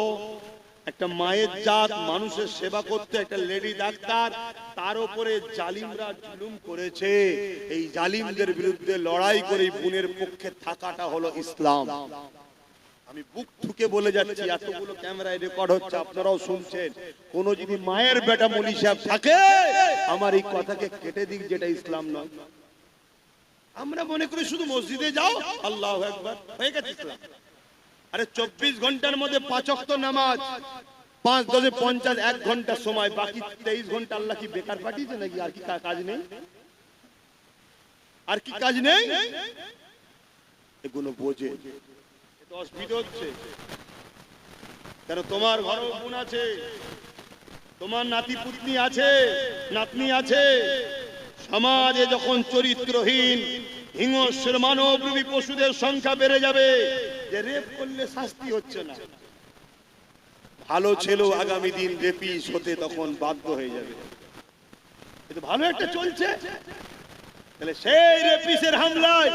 একটা মায়ের জাত, মানুষের সেবা করতে, একটা লেডি ডাক্তার। তার উপরে জালিমরা জুলুম করেছে। এই জালিমদের বিরুদ্ধে লড়াই করে বোনের পক্ষে থাকাটা হলো ইসলাম। আমি বুক ঠুকে বলে যাচ্ছি, এতগুলো ক্যামেরায় রেকর্ড হচ্ছে, আপনারাও শুনছেন। কোন যদি মায়ের বেটা মলি সাহেব থাকে, আমার এই কথাকে কেটে দিক, যেটা ইসলাম নয়। আমরা মনে করি শুধু মসজিদে যাও, আল্লাহু আকবার, হয়ে গেছে ইসলাম। আরে 24 ঘন্টার মধ্যে 5 ওয়াক্ত নামাজ, 5 10 50 1 ঘন্টা সময়, বাকি 23 ঘন্টা আল্লাহ কি বেকার পাঠিয়েছে নাকি? আর কি কাজ নেই? আর কি কাজ নেই? এগুলো বোঝে, এটা অসুবিধা হচ্ছে। কারণ তোমার ঘরে বোন আছে, তোমার নাতি পুতনি আছে, নাতনি আছে। সমাজে যখন চরিত্রহীন হিংস্র মানবরূপী পশুদের সংখ্যা বেড়ে যাবে, যে রেপ করলে শাস্তি হচ্ছে না, ভালো ছেলেও আগামী দিন রেপিস হতে তখন বাধ্য হয়ে যাবে। এটা ভালো একটা চলছে, তাহলে সেই রেপিসের হামলায়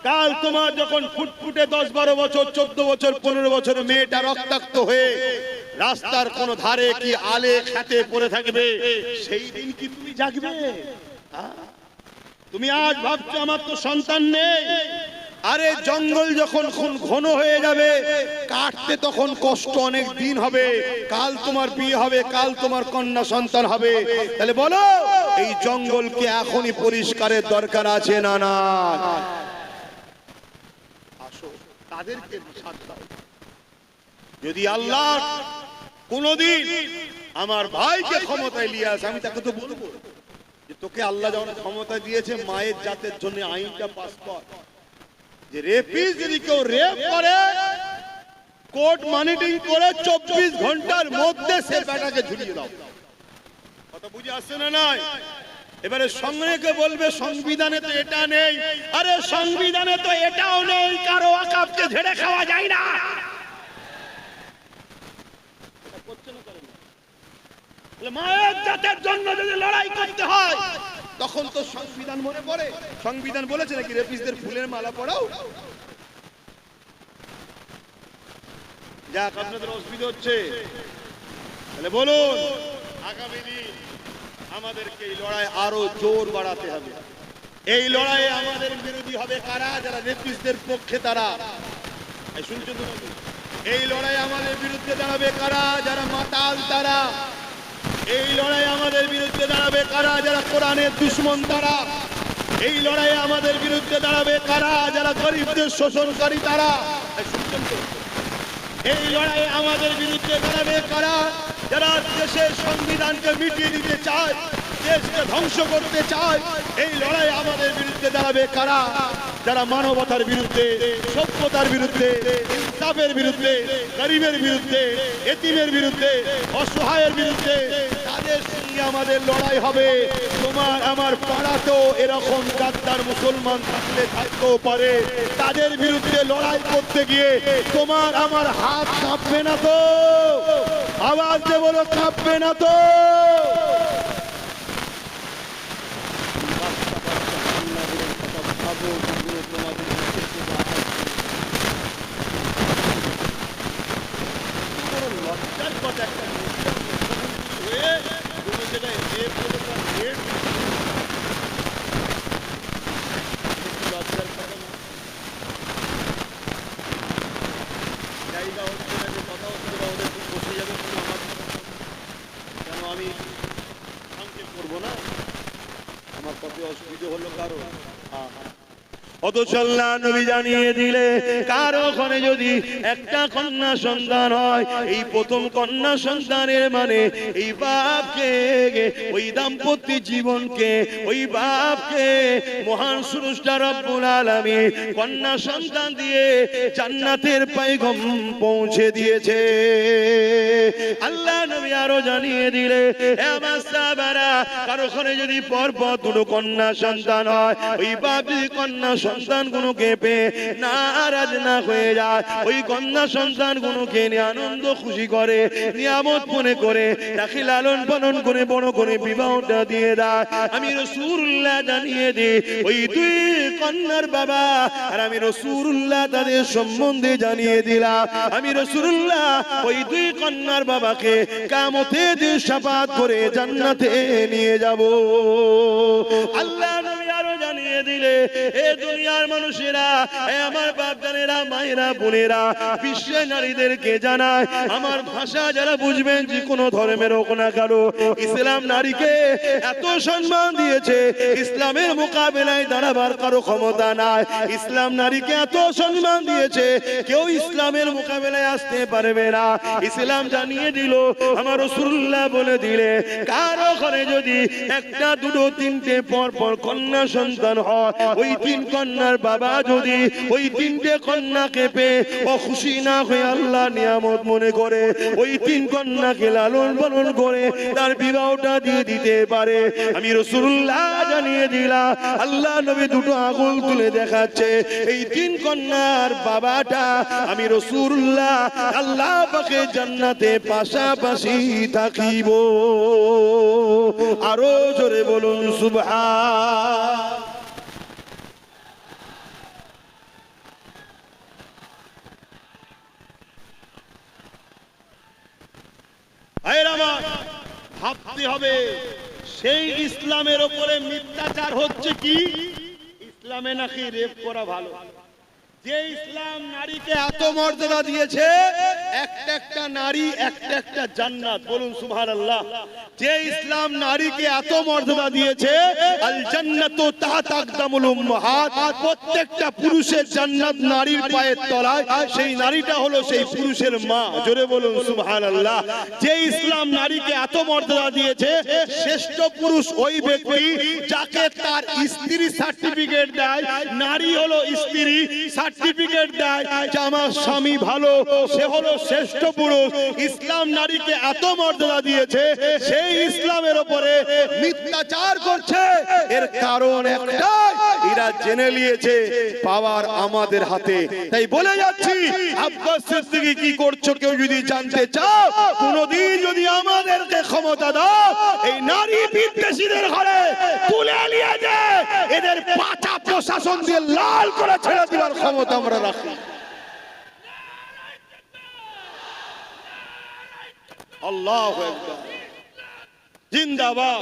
কাল তোমার যখন ফুটফুটে 10-12 বছর 14 বছর 15 বছর মেয়েটা রক্তাক্ত হয়ে রাস্তার কোন ধারে কি আলে খাতে পড়ে থাকবে, সেই দিন কি তুমি জাগবে? তুমি আজ ভাবছো আমার তো সন্তান নেই, আরে জঙ্গল যখন ঘন হয়ে যাবে, কাটতে তখন কষ্ট অনেক দিন হবে, কাল তোমার বিয়ে হবে, কাল তোমার কন্যা সন্তান হবে। তাহলে বলো এই জঙ্গলকে এখনই পরিষ্কারের দরকার আছে না না? আসো তাদেরকে সাথ দাও। যদি আল্লাহ কোনদিন আমার ভাইকে ক্ষমতায় নিয়ে আসে, আমি তাকে তো বলবো যে তোকে আল্লাহ যখন ক্ষমতা দিয়েছে মায়ের জাতের জন্য আইনটা পাস কর, যে রেপিস যদি কেউ রেপ করে কোর্ট মনিটরিং করে 24 ঘন্টার মধ্যে সে বেটাকে ঝুলিয়ে দাও। কথা বুঝে আসছে না? নাই এবারে সঙ্গে বলবে সংবিধানে তো এটা নেই, আরে সংবিধানে তো এটাও নেই, কারো ওয়াকফকে ঝেড়ে খাওয়া যায় না। মায়ের জাতের জন্য যদি লড়াই করতে হয় তখন তো সংবিধান মনে পড়ে। সংবিধান বলেছে নাকি রেপিসদের ফুলের মালা পরাও? যাক, আপনাদের অসুবিধা হচ্ছে, তাহলে বলুন আগামী দিন আমাদেরকে এই লড়াই আরো জোর বাড়াতে হবে। এই লড়াইয়ে আমাদের বিরোধী হবে কারা? যারা রেপিসদের পক্ষে তারা। শুনছেন তো? এই লড়াই আমাদের বিরুদ্ধে দাঁড়াবে কারা? যারা মাতাল তারা। এই লড়াই আমাদের বিরুদ্ধে দাঁড়াবে কারা? যারা কোরআনের দুশমন তারা। এই লড়াই আমাদের বিরুদ্ধে দাঁড়াবে কারা? যারা গরিবদের শোষণকারী তারা। শুনছেন তো? এই লড়াই আমাদের বিরুদ্ধে দাঁড়াবে কারা? যারা দেশের সংবিধানকে মিটিয়ে দিতে চায়, দেশকে ধ্বংস করতে চায়। এই লড়াই আমাদের বিরুদ্ধে দাঁড়াবে কারা? যারা মানবতার বিরুদ্ধে, সভ্যতার বিরুদ্ধে, ইনসাফের বিরুদ্ধে, গরিবের বিরুদ্ধে, এতিমের বিরুদ্ধে, অসহায়ের বিরুদ্ধে, তাদের সঙ্গে আমাদের লড়াই হবে। তোমার আমার পাড়াতেও এরকম গাদ্দার মুসলমান থাকলে থাকতেও পারে, তাদের বিরুদ্ধে লড়াই করতে গিয়ে তোমার আমার হাত কাঁপবে না তো? আওয়াজ দিয়ে বলো, কাঁপবে না তো? লজ্জার কথা একটা হয়ে তুমি যেটা লজ্জার কথা জায়গা হচ্ছে না, যে কথা হচ্ছে না, ওদের বসে যাবে আমার কেন? আমি সংক্ষেপ করবো না, আমার কত অসুবিধা হলো কারো। অথচ আল্লাহ নবী জানিয়ে দিলে কারো ওখানে যদি একটা কন্যা সন্তান হয়, এই প্রথম কন্যা সন্তানের মানে এই বাপকে, ওই দাম্পত্য জীবনকে, ওই বাপকে মহান স্রষ্টা রব্বুল আলামিন কন্যা সন্তান দিয়ে জান্নাতের পয়গাম পৌঁছে দিয়েছে। আল্লাহ নবী আরো জানিয়ে দিলে আমার সাহাবারা কারো ওখানে যদি পরপর দুটো কন্যা সন্তান হয়, ওই বাপ যদি কন্যা সন্তান গুলোকে পেয়ে নারাজ না হয়ে যায়, ওই কন্যা সন্তান গুলোকে নিয়ে আনন্দ খুশি করে, নিয়ামত মনে করে তাকে লালন পালন করে বড় করে বিবাহটা দিয়ে দেয়। আমি রাসূলুল্লাহ জানিয়ে দিই ওই দুই কন্যার বাবা আর আমি রাসূলুল্লাহ তাদের সম্বন্ধে জানিয়ে দিলাম। আমি রাসূলুল্লাহ ওই দুই কন্যার বাবাকে কিয়ামতের দিন শাফাআত করে জান্নাতে নিয়ে যাব। আল্লাহ নবী আরো জানিয়ে দিলে এ দুনিয়া দুনিয়ার মানুষেরা, আমার বাপজানেরা, মায়েরা, বোনেরা, বিশ্বের নারীদেরকে জানায়, আমার ভাষা যারা বুঝবেন, যে কোনো ধর্মের হোক না কারো, ইসলাম নারীকে এত সম্মান দিয়েছে, ইসলামের মোকাবেলায় দাঁড়াবার কারো ক্ষমতা নাই। ইসলাম নারীকে এত সম্মান দিয়েছে, কেউ ইসলামের মোকাবেলায় আসতে পারবে না। ইসলাম জানিয়ে দিল, আমার রাসূলুল্লাহ বলে দিলে, কারো ঘরে যদি একটা, দুটো, তিনটে পর পর কন্যা সন্তান হয়, ওই তিন কন্যার বাবা যদি ওই তিনটে কন্যাকে পেয়ে খুশি না হয়ে আল্লাহ নিয়ামত মনে করে ওই তিন কন্যাকে লালন পালন করে তার বিবাহটা দিয়ে দিতে পারে। আমি রাসূলুল্লাহ জানিয়ে দিলাম, আল্লাহ নবী দুটো আঙুল তুলে দেখাচ্ছে, এই তিন কন্যার বাবাটা আমি রাসূলুল্লাহ আল্লাহ পাকে জান্নাতে পাশাপাশি থাকিব। আরো জোরে বলুন সুবহান। ভাবতে হবে, সেই ইসলামের উপরে মিথ্যাচার হচ্ছে কি? ইসলামে নাকি রেপ করা ভালো। যে ইসলাম নারীকে এত মর্যাদা দিয়েছে, একটা একটা নারী একটা একটা জান্নাত, বলুন সুবহানাল্লাহ। যে ইসলাম নারীকে এত মর্যাদা দিয়েছে, আল জান্নাতু তাহতা আকদামুল উম্মাহাত, প্রত্যেকটা পুরুষের জান্নাত নারীর পায়ের তলায়, সেই নারীটা হলো সেই পুরুষের মা, জোরে বলুন সুবহানাল্লাহ। যে ইসলাম নারীকে এত মর্যাদা দিয়েছে, শ্রেষ্ঠ পুরুষ ওই ব্যক্তি যাকে তার স্ত্রী সার্টিফিকেট দেয়, নারী হলো স্ত্রী সার্টিফিকেট দেয় যে আমার স্বামী ভালো, সে হলো শ্রেষ্ঠ পুরুষ। ইসলাম নারীকে এত মর্যাদা দিয়েছে, সেই ইসলামের উপরে মিথ্যাচার করছে, এর কারণ একটাই, এরা জেনে নিয়েছে পাওয়ার আমাদের হাতে। তাই বলে যাচ্ছি, আব্বাস সিদ্দিকী কি করছো কেউ যদি জানতে চাও, কোনদিন যদি আমাদেরকে ক্ষমতা দাও, এই নারী বিদ্বেষীদের ঘরে তুলে নিয়ে যায়, এদের পাছা প্রশাসন দিয়ে লাল করে ছেড়ে দেওয়ার ক্ষমতা আমরা রাখি। আল্লাহু আকবার, জিন্দাবাদ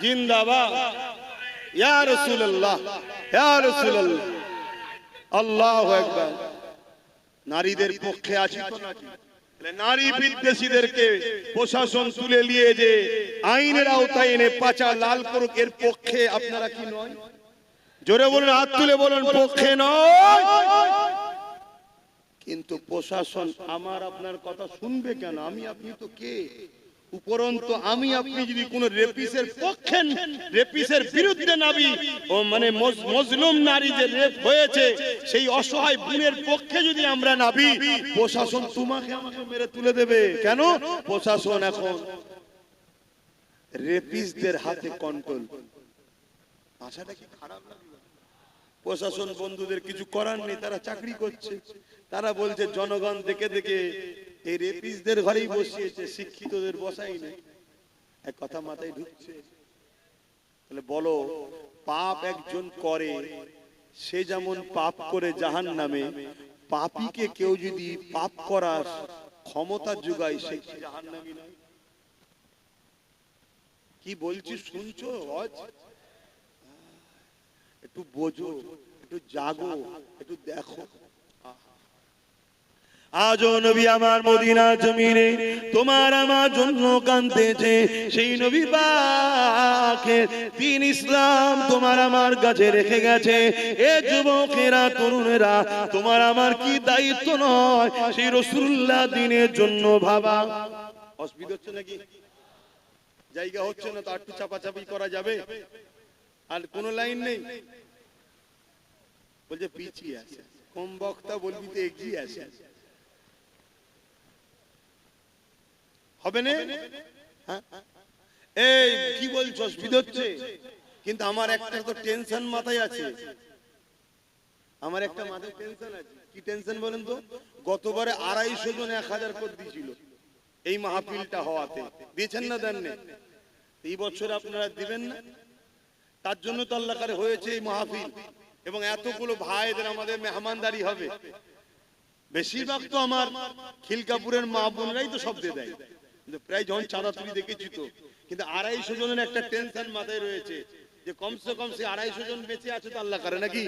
জিন্দাবাদ, ইয়া রাসূলুল্লাহ ইয়া রাসূলুল্লাহ, আল্লাহু আকবার। নারীদের পক্ষে আছি তো নাকি? নারী বিদ্বেষীদেরকে প্রশাসন তুলে নিয়ে যে আইনের আওতায় এনে পাচা লাল করুক, এর পক্ষে আপনারা কি নয়? জোরে বলুন, হাত তুলে বলুন, পক্ষে নয়। কিন্তু প্রশাসন আমার আপনার কথা শুনবে কেন? আমি আপনি তো কে? উপরন্তু আমি আপনি যদি কোন রেপিসের পক্ষে, রেপিসের বিরুদ্ধে নাবি, ও মানে মজলুম নারী যে রেপ হয়েছে, সেই অসহায় বোনের পক্ষে যদি আমরা নাবি, প্রশাসন তোমাকে আমাকে মেরে তুলে দেবে। কেন? প্রশাসন এখন রেপিসদের হাতে কন্ট্রোল। ভাষাটা কি খারাপ লাগে? প্রশাসন বন্ধুদের কিছু করার নেই, তারা চাকরি করছে, তারা বলছে জনগণ দেখে দেখে এই রেপিসদের ঘরেই বসিয়েছে, শিক্ষিতদের বসাই নেই। এক কথা মাথায় ঢুকছে? তাহলে বলো, পাপ একজন করে, সে যেমন পাপ করে জাহান্নামে, পাপীকে কেউ যদি পাপ করার ক্ষমতা যোগায়, সে কি জাহান্নামী নয়? কি বলছি শুনছো? একটু বোঝো, একটু জাগো, একটু দেখো। আজও নবী আমার মদিনা জমিনে তোমার আমার জন্য কাঁদতেছে, সেই নবী পাকের দ্বীন ইসলাম তোমার আমার কাছে রেখে গেছে। এ যুবকেরা, তরুণেরা, তোমার আমার কি দায়িত্ব নয় সেই রাসূলুল্লাহ দ্বীনের জন্য ভাবা? অসুবিধা হচ্ছে নাকি? জায়গা হচ্ছে না তো একটু চাপাচাপি করা যাবে? আর কোন লাইন নেই? বলছে পিছিয়ে আছে, কম বক্তা বলবি তো এগিয়ে আছে, হবে না? এই কি বলছো? অসুবিধা হচ্ছে? কিন্তু আমার একটা তো টেনশন মাথায় আছে, আমার একটা মাথায় টেনশন আছে। কি টেনশন বলেন তো? গতবারে 250 জন 1000 করে দিয়েছিল এই মাহফিলটা হওয়াতে, দিয়েছেন না দেন না? এই বছর আপনারা দিবেন না? তার জন্য তো আল্লাহ করে হয়েছে এই মাহফিল, এবং এতগুলো ভাইদের আমাদের মেহমানদারি হবে। বেশিরভাগ তো আমার খিলকাপুরের মা বোনরাই তো সব দিয়ে দেয়, কিন্তু প্রায় যখন চাঁদা তুলি দেখেছি তো, কিন্তু 250 জনের একটা টেনশন মাথায় রয়েছে, যে কমসে কম সে 250 জন বেঁচে আছে তো আল্লাহ করে নাকি?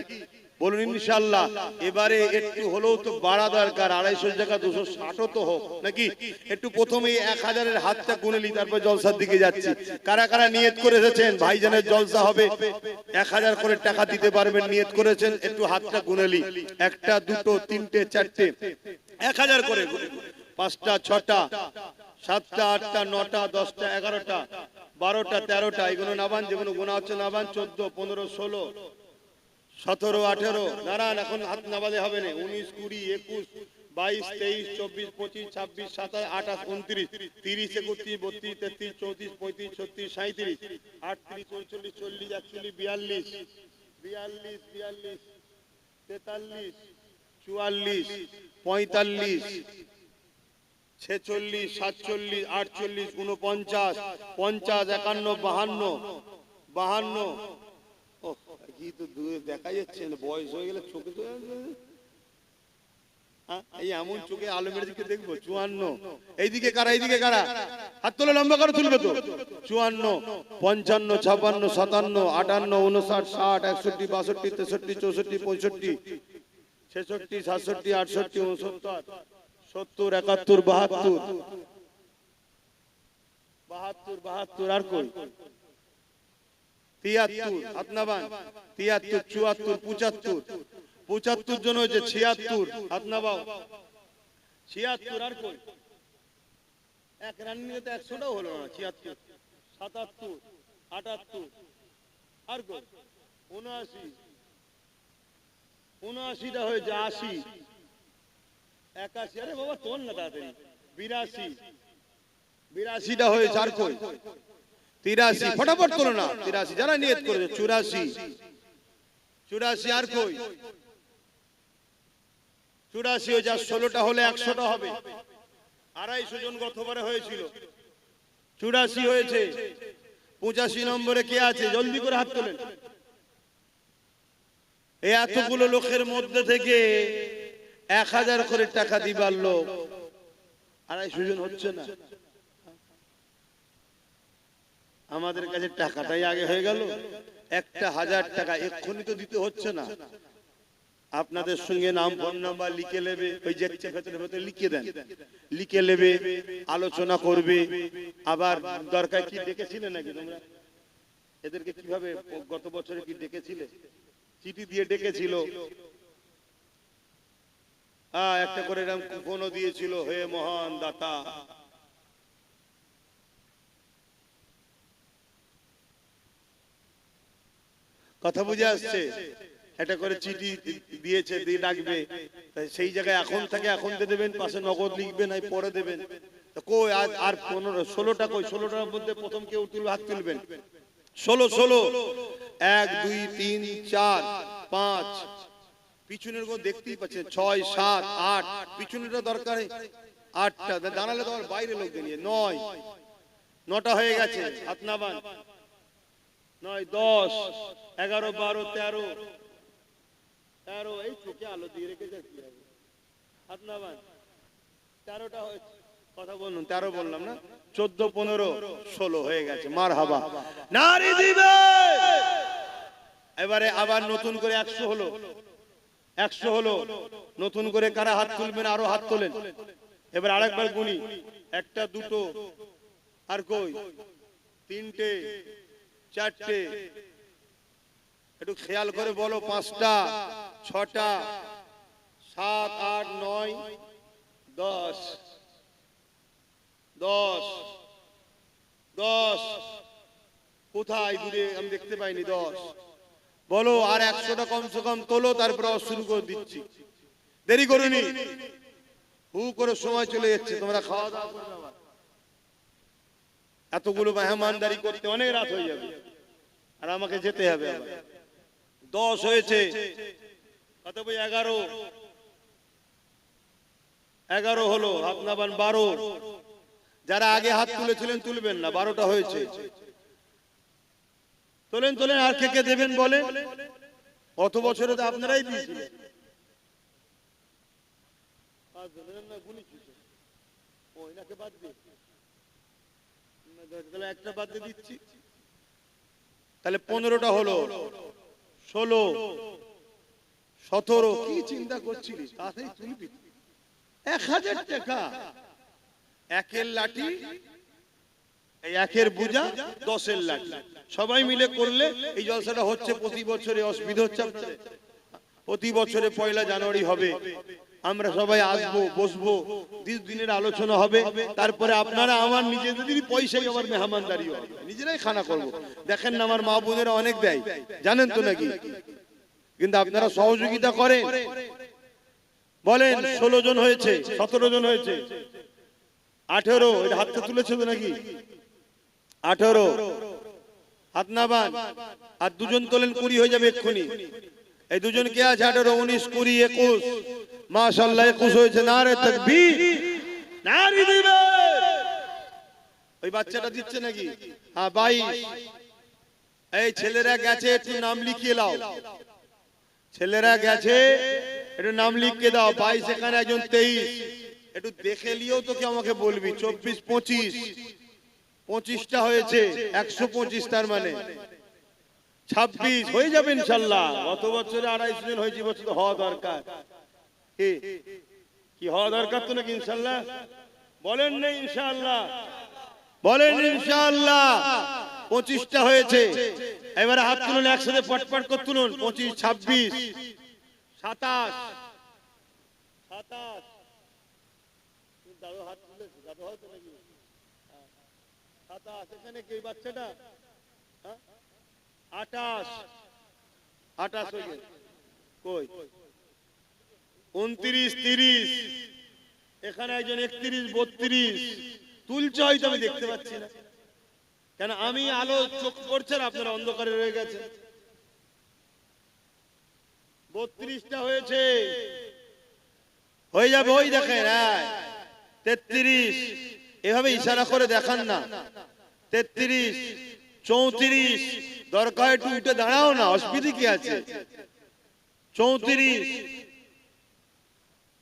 বলুন ইনশাআল্লাহ। এবারে একটু হলেও তো বাড়া দরকার, 250 জায়গা 260 তো হোক নাকি? একটু প্রথমেই 1000 এর হাতটা গুনে নি, তারপর জলসার দিকে যাচ্ছি। কারা কারা নিয়ত করে এসেছেন ভাইজানের জলসা হবে, 1000 করে টাকা দিতে পারবেন, নিয়ত করেছেন, একটু হাতটা গুনে নি। একটা, দুটো, তিনটে, চারটে, 1000 করে, 5টা, 6টা, 7টা, 8টা, 9টা, 10টা, 11টা, 12টা, 13টা, এগুলো নাবান, যেগুলো গোনা হচ্ছে নাবান। 14, 15, 16, 17, 18, দাঁড়ান, এখন হাত নাবালে হবে না। 19, 20, 21, 22, 23, 24, 25, 26, 27, 28, 29, 30, 31, 32, 33, 34, 35, 36, 37, 38, 39, 40, 41, 42, 43, 44, 45, 46, 46, 47, 48, 49, 50, 51, 52, 52, ওহ কি তো দূরে দেখা যাচ্ছে না, বয়স হয়ে গেলে চোখে তো এই এমন চোখে আলমের দিকে দেখবো। 54, এইদিকে কারা, এইদিকে কারা, হাত তোলে, লম্বা করে তুলবে তো। 54, 55, 56, 57, 58, 59, 60, 61, 62, 63, 64, 65, 66, 67, 68, 69, 70, 71, 72, 72, আর কই 73, হাত নাবান, 73, 74, 75, 75 জন হয়েছে। 76, হাত নাবাও, 76, আর কই এক রান্নি তো 100টাও হলো না। 76, 77, 78, আর কই 79, 79টা হয়েছে। 80, 81, আরে বাবা তোল না তাড়াতাড়ি। 82, 82টা হয়েছে। আর কই 83, ফটাফট তোলো না। 83 যারা নিয়ত করেছে। 84, 84, আর কই 84 হয়ে যা। 16টা হলে 100টা হবে। 250 জন গতবারে হয়েছিল, 84 হয়েছে। 85 নম্বরে কে আছে? জলদি করে হাত তোলেন। এই এতগুলো লোকের মধ্যে থেকে 1000 করে টাকা দিবার লোক 250 জন হচ্ছে না। আমাদের কাছে টাকাটাই আগে হয়ে গেল। 1000 টাকা এক্ষুনি তো দিতে হচ্ছে না। আপনাদের সঙ্গে নাম, ফোন নাম্বার লিখে নেবে, ওই যেচ্ছে ভেতরে ভেতরে লিখে দেন, লিখে নেবে, আলোচনা করবে। আবার দরকার কি ডেকেছিলে নাকি তোমরা এদেরকে? কিভাবে গত বছরে কি ডেকেছিলে? চিঠি দিয়ে ডেকেছিল। একটা করে এরকম কুপনও দিয়েছিল, হে মহান দাতা। কথা বুঝে আসছে? এটা করে চিঠি দিয়েছে, দিয়ে ডাকবে। সেই জায়গায় এখন থেকে এখন দিয়ে দেবেন, পাশে নগদ লিখবেন, নাই পরে দেবেন। কই আজ আর 15, 16টা কই? 16টার মধ্যে প্রথম কেউ তুলবে, হাত তুলবেন। 16, 1, 2, 3, 4, 5, পিছনের গো দেখতেই পাচ্ছেন, 6, 7, 8, পিছনেরটা দরকার 8টা, জানালে তো বাইরে লোক নিয়ে 9, 9টা হয়ে গেছে। হাত নাবান। 9, 10, 11, 12, 13, 13, এই চোখে আলো দিয়ে রেখে যাচ্ছি। হাত নাবান। 13টা হয়েছে। কথা বলুন, 13 বললাম না? 14, 15, 16 হয়ে গেছে। মারহাবা, নারী দিবে। এবারে আবার নতুন করে 100 হলো, 100 হলো। নতুন করে কারা হাত তুলবেন? আরো হাত তোলেন। এবার আরেকবার গুনি। 1টা, 2টো, আর কই 3টে, 4টে, একটু খেয়াল করে বলো। 5টা, 6টা, 7, 8, 9, 10, 10, 10, কোথায় দূরে আমি দেখতে পাইনি। 10 বলো। আর 100টা কমসে কম তোলো, তারপর শুরু করে দিচ্ছি। দেরি করুনি, হু করে সময় চলে যাচ্ছে। তোমরা খাওয়া দাওয়া করবে, এতগুলো মেহমানদারি করতে অনেক রাত হয়ে যাবে, আর আমাকে যেতে হবে। 10 হয়েছে। কত বই? 11, 11 হলো। আপনার 12। যারা আগে হাত তুলেছিলেন তুলবেন না। 12টা হয়েছে। তোলেন, তোলেন। আর কে কে দেবেন বলেন? কত বছরে তো আপনারাই দিয়েছিলেন। একটা বাদ দিয়ে দিচ্ছি। তাহলে 15টা হলো, 16, 17, কি চিন্তা করছিলিস? তাতেই তুলবি 1000 টাকা। একের লাঠি, এই একের বুঝা, 10-এর লাঠি, সবাই মিলে করলে এই জলসাটা হচ্ছে প্রতি বছরে। অসুবিধা হচ্ছে আপনাদের? প্রতি বছরে 1 জানুয়ারি হবে, আমরা সবাই আসবো, বসবো, দিনের আলোচনা হবে, তারপরে আপনারা আমার নিজেদের পয়সায় আমার মেহমানদারি হবে, নিজেরাই খানা করব। দেখেন না আমার মা বোনেরা অনেক দেয়, জানেন তো নাকি? কিন্তু আপনারা সহযোগিতা করেন। বলেন 16 জন হয়েছে, 17 জন হয়েছে, 18, এটা হাতটা তুলেছে তো নাকি? 18 হাত নাবান, আর 2 জন তোলেন, 20 হয়ে যাবে এক্ষুনি। এই 2 জন কে আছে? 18, 19, 20, 21, মাশাআল্লাহ 21 হয়েছে। নারে তাকবীর, নারে দিবে। ওই বাচ্চাটা দিচ্ছে নাকি? হ্যাঁ 22। এই ছেলেরা গেছে, একটু নাম লিখিয়ে দাও। ছেলেরা গেছে, একটু নাম লিখিয়ে দাও। 22 এখানে, একজন 23, একটু দেখে লিও তো, কি আমাকে বলবি। 24, 25, 25টা হয়েছে, 125, তার মানে 26 হয়ে যাবে ইনশাআল্লাহ। গত বছরে 250 জন হয়েছে, বছর তো হওয়া দরকার। কি হওয়া দরকার তো নাকি? ইনশাআল্লাহ বলেন না? ইনশাআল্লাহ বলেন ইনশাআল্লাহ। 25টা হয়েছে, এবারে হাত তুলুন, একসাথে পটপট করে তুলুন। 25, 26, 27, 27, দাদু হাত তুলেছে, দাদু হয়তো নাকি 27, এখানে কি বাচ্চাটা? 28, 28 হয়ে গেছে কই? 29, 30, এখানে একজন 31, 32 তুলছে, হয়তো আমি দেখতে পাচ্ছি না, কেন আমি আলো চোখ পড়ছে না, আপনারা অন্ধকারে রয়ে গেছে। 32টা হয়েছে, হয়ে যাবে। ওই দেখেন 33, এভাবে ইশারা করে দেখান না। 33, 34, দরকার একটু উঠে দাঁড়াও না, অসুবিধা কি আছে? 34,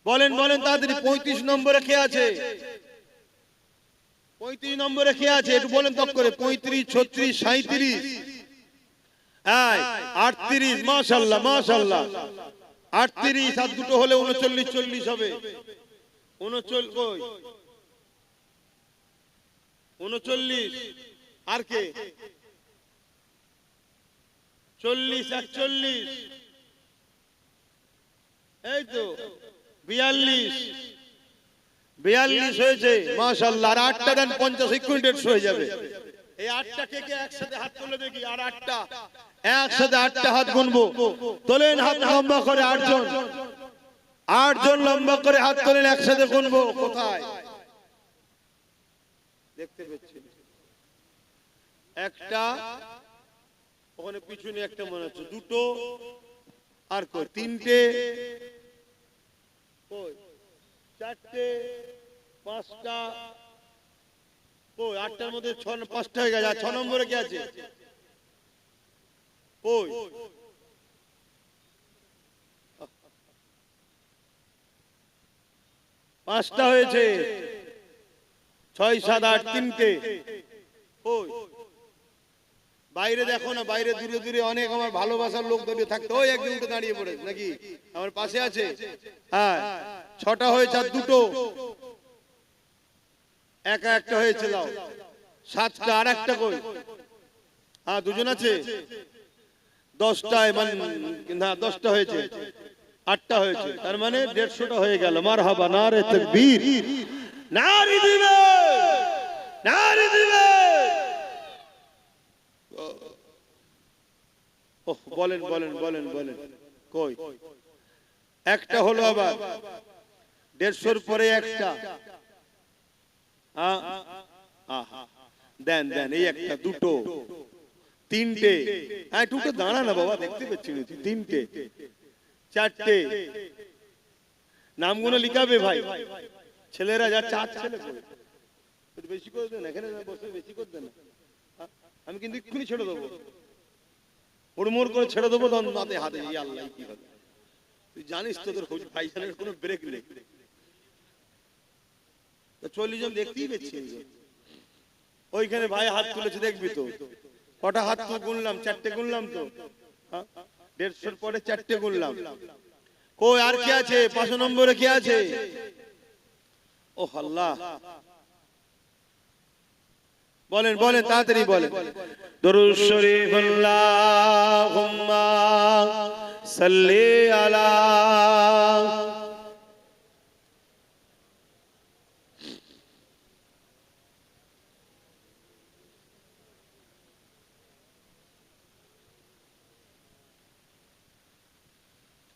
বলেন বলেন তাড়াতাড়ি। 35 নম্বরে কে আছে? 35 নম্বরে কে আছে? একটু বলেন তক করে। 35, 36, 37, 38, মাশাআল্লাহ মাশাআল্লাহ। 38 আর দুটো হলে 39, 40 হবে। 39 কই? 39, আর কে? 40, 41, এই তো 42, 42 হয়েছে, মাশাআল্লাহ। আর 8টা দেন, 50 এক্ষুনি 150 হয়ে যাবে। এই 8টা কে কে একসাথে হাত তুলে দেখি। আর 8টা একসাথে, 8টা হাত গুনবো। তোলেন হাত লম্বা করে, 8 জন, 8 জন লম্বা করে হাত তোলেন, একসাথে গুনবো। কোথায় দেখতে পাচ্ছেন? একটা ওখানে পিছনে একটা মনে হচ্ছে, 2টো, আর কই? 3টে, কই? 4টে, 5টা, কই? 8টার মধ্যে 5টা হয়ে গেছে। আর 6 নম্বরে কি আছে? কই? 5টা হয়েছে। 6, 7, 8, 3টে, কই? বাইরে দেখো না, বাইরে দূরে দূরে অনেক আমার ভালোবাসার লোক দাঁড়িয়ে থাকতো। ওই একজন উঠে দাঁড়িয়ে পড়েছে নাকি? আমার পাশে আছে। হ্যাঁ 6টা হয়েছে, আর 2টো, একা একটা হয়েছে। দাও 7টা, আর একটা কই? হ্যাঁ 2 জন আছে। 10টায় মানে না, 10টা হয়েছে, 8টা হয়েছে, তার মানে 150টা হয়ে গেল। মারহাবা, নারে তাকবীর, নারে দিবে, নারে দিবে। বলেন বলেন বলেন বলেন, কই? একটা হলো, আবার 150-র পরে একটা। দেন দেন, এই একটা, 2টো, 3টে, হ্যাঁ 2টো দাঁড়া না বাবা, দেখতে পাচ্ছি। 3টে, 4টে, নামগুলো লিখাবে ভাই। ছেলেরা যা 4 ছেলে, বেশি করে দেন, এখানে বসে বেশি করে দেন। আমি কিন্তু এক্ষুনি ছেড়ে দেবো, হুড়মুড় করে ছেড়ে দেবো। হাতে হাতে, আল্লাহ কি হবে? তুই জানিস তো তোর ভাইজানের কোনো ব্রেক নেই। 40 জন দেখতেই পেয়েছি। ওইখানে ভাই হাত তুলেছে, দেখবি তো। কটা হাত তো গুনলাম, 4টে গুনলাম তো, 150 পরে 4টে গুনলাম। কই আর কি আছে? 5 নম্বরে কি আছে? ও আল্লাহ, বলেন বলেন তাড়াতাড়ি বলেন। দরুদ শরীফ আল্লাহুম্মা সাল্লি আলা।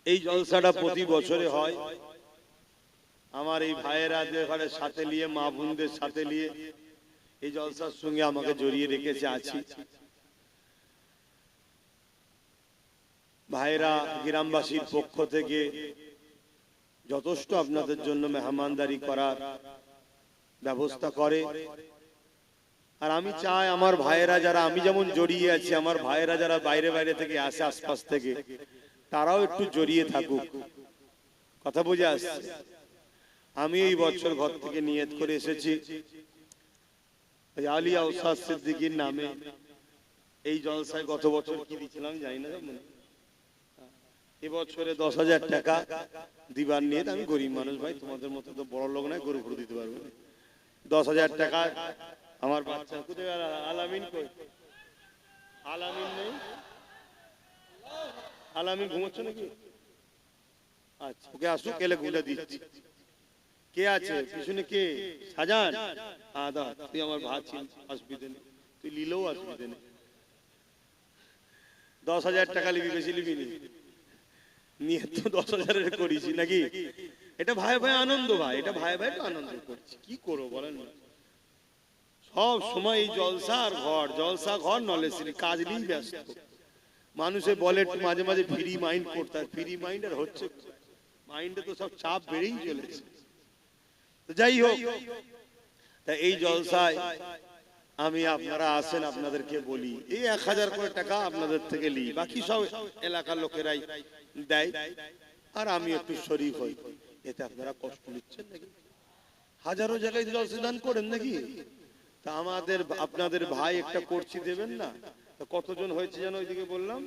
এই জলসাটা প্রতি বছরে হয়। আমার এই ভাইয়েরা যে ঘরে সাথে নিয়ে, মা বোনদের সাথে নিয়ে এই জলসার সঙ্গে আমাকে জড়িয়ে রেখেছে আছি। ভাইরা গ্রামবাসীর পক্ষ থেকে যথেষ্ট আপনাদের জন্য মেহমানদারি করার ব্যবস্থা করে। আর আমি চাই আমার ভাইয়েরা যারা, আমি যেমন জড়িয়ে আছি, আমার ভাইয়েরা যারা বাইরে বাইরে থেকে আসে, আশপাশ থেকে, তারাও একটু জড়িয়ে থাকুক। কথা বুঝে আসছে? আমি এই বছর ঘর থেকে নিয়ত করে এসেছি আলিয়া উস্তাদ সিদ্দিকীর নামে এই জলসায়। গত বছর কি দিয়েছিলাম জানি না, এবছরে 10,000 টাকা দিবার নিয়ে। আমি গরিব মানুষ ভাই, তোমাদের মতো তো বড় লোক নয়, গরু ভরে দিতে পারবো না। 10,000 টাকা আমার বাচ্চা, কোথায় আলামিন? কই আলামিন? নেই আলামিন, ঘুমোচ্ছ নাকি? আচ্ছা, ওকে আসুক, এলে গুলে দিচ্ছি। কে আছে পিছনে? কে? সাজান? আদা, তুই আমার ভাই ছিস, অসুবিধে নেই, তুই লিলেও অসুবিধে নেই। 10,000 টাকা লিবি, বেশি লিবি নি, নিয়ে তো 10,000 করেছি নাকি? এটা ভাই ভাই আনন্দ, ভাই এটা ভাই ভাই তো আনন্দ করছি। কি করবো বলেন না? সব সময় এই জলসা আর ঘর, জলসা ঘর, নলেজ কাজ নিয়েই ব্যস্ত। মানুষে বলে মাঝে মাঝে ফ্রি মাইন্ড করতে, ফ্রি মাইন্ড আর হচ্ছে? মাইন্ডে তো সব চাপ বেড়েই চলেছে। যাই হোক, তা এই জলসায় আমি, আপনারা আসেন, আপনাদেরকে বলি এই 1,000 করে টাকা আপনাদের থেকে লি, বাকি সব এলাকার লোকেরাই দেয়, আর আমি একটু শরীফ হই। এতে আপনারা কষ্ট নিচ্ছেন নাকি? হাজারো জায়গায় জলসা দান করেন নাকি? তা আমাদের, আপনাদের ভাই একটা করছি দেবেন না? কতজন হয়েছে যেন ওইদিকে বললাম?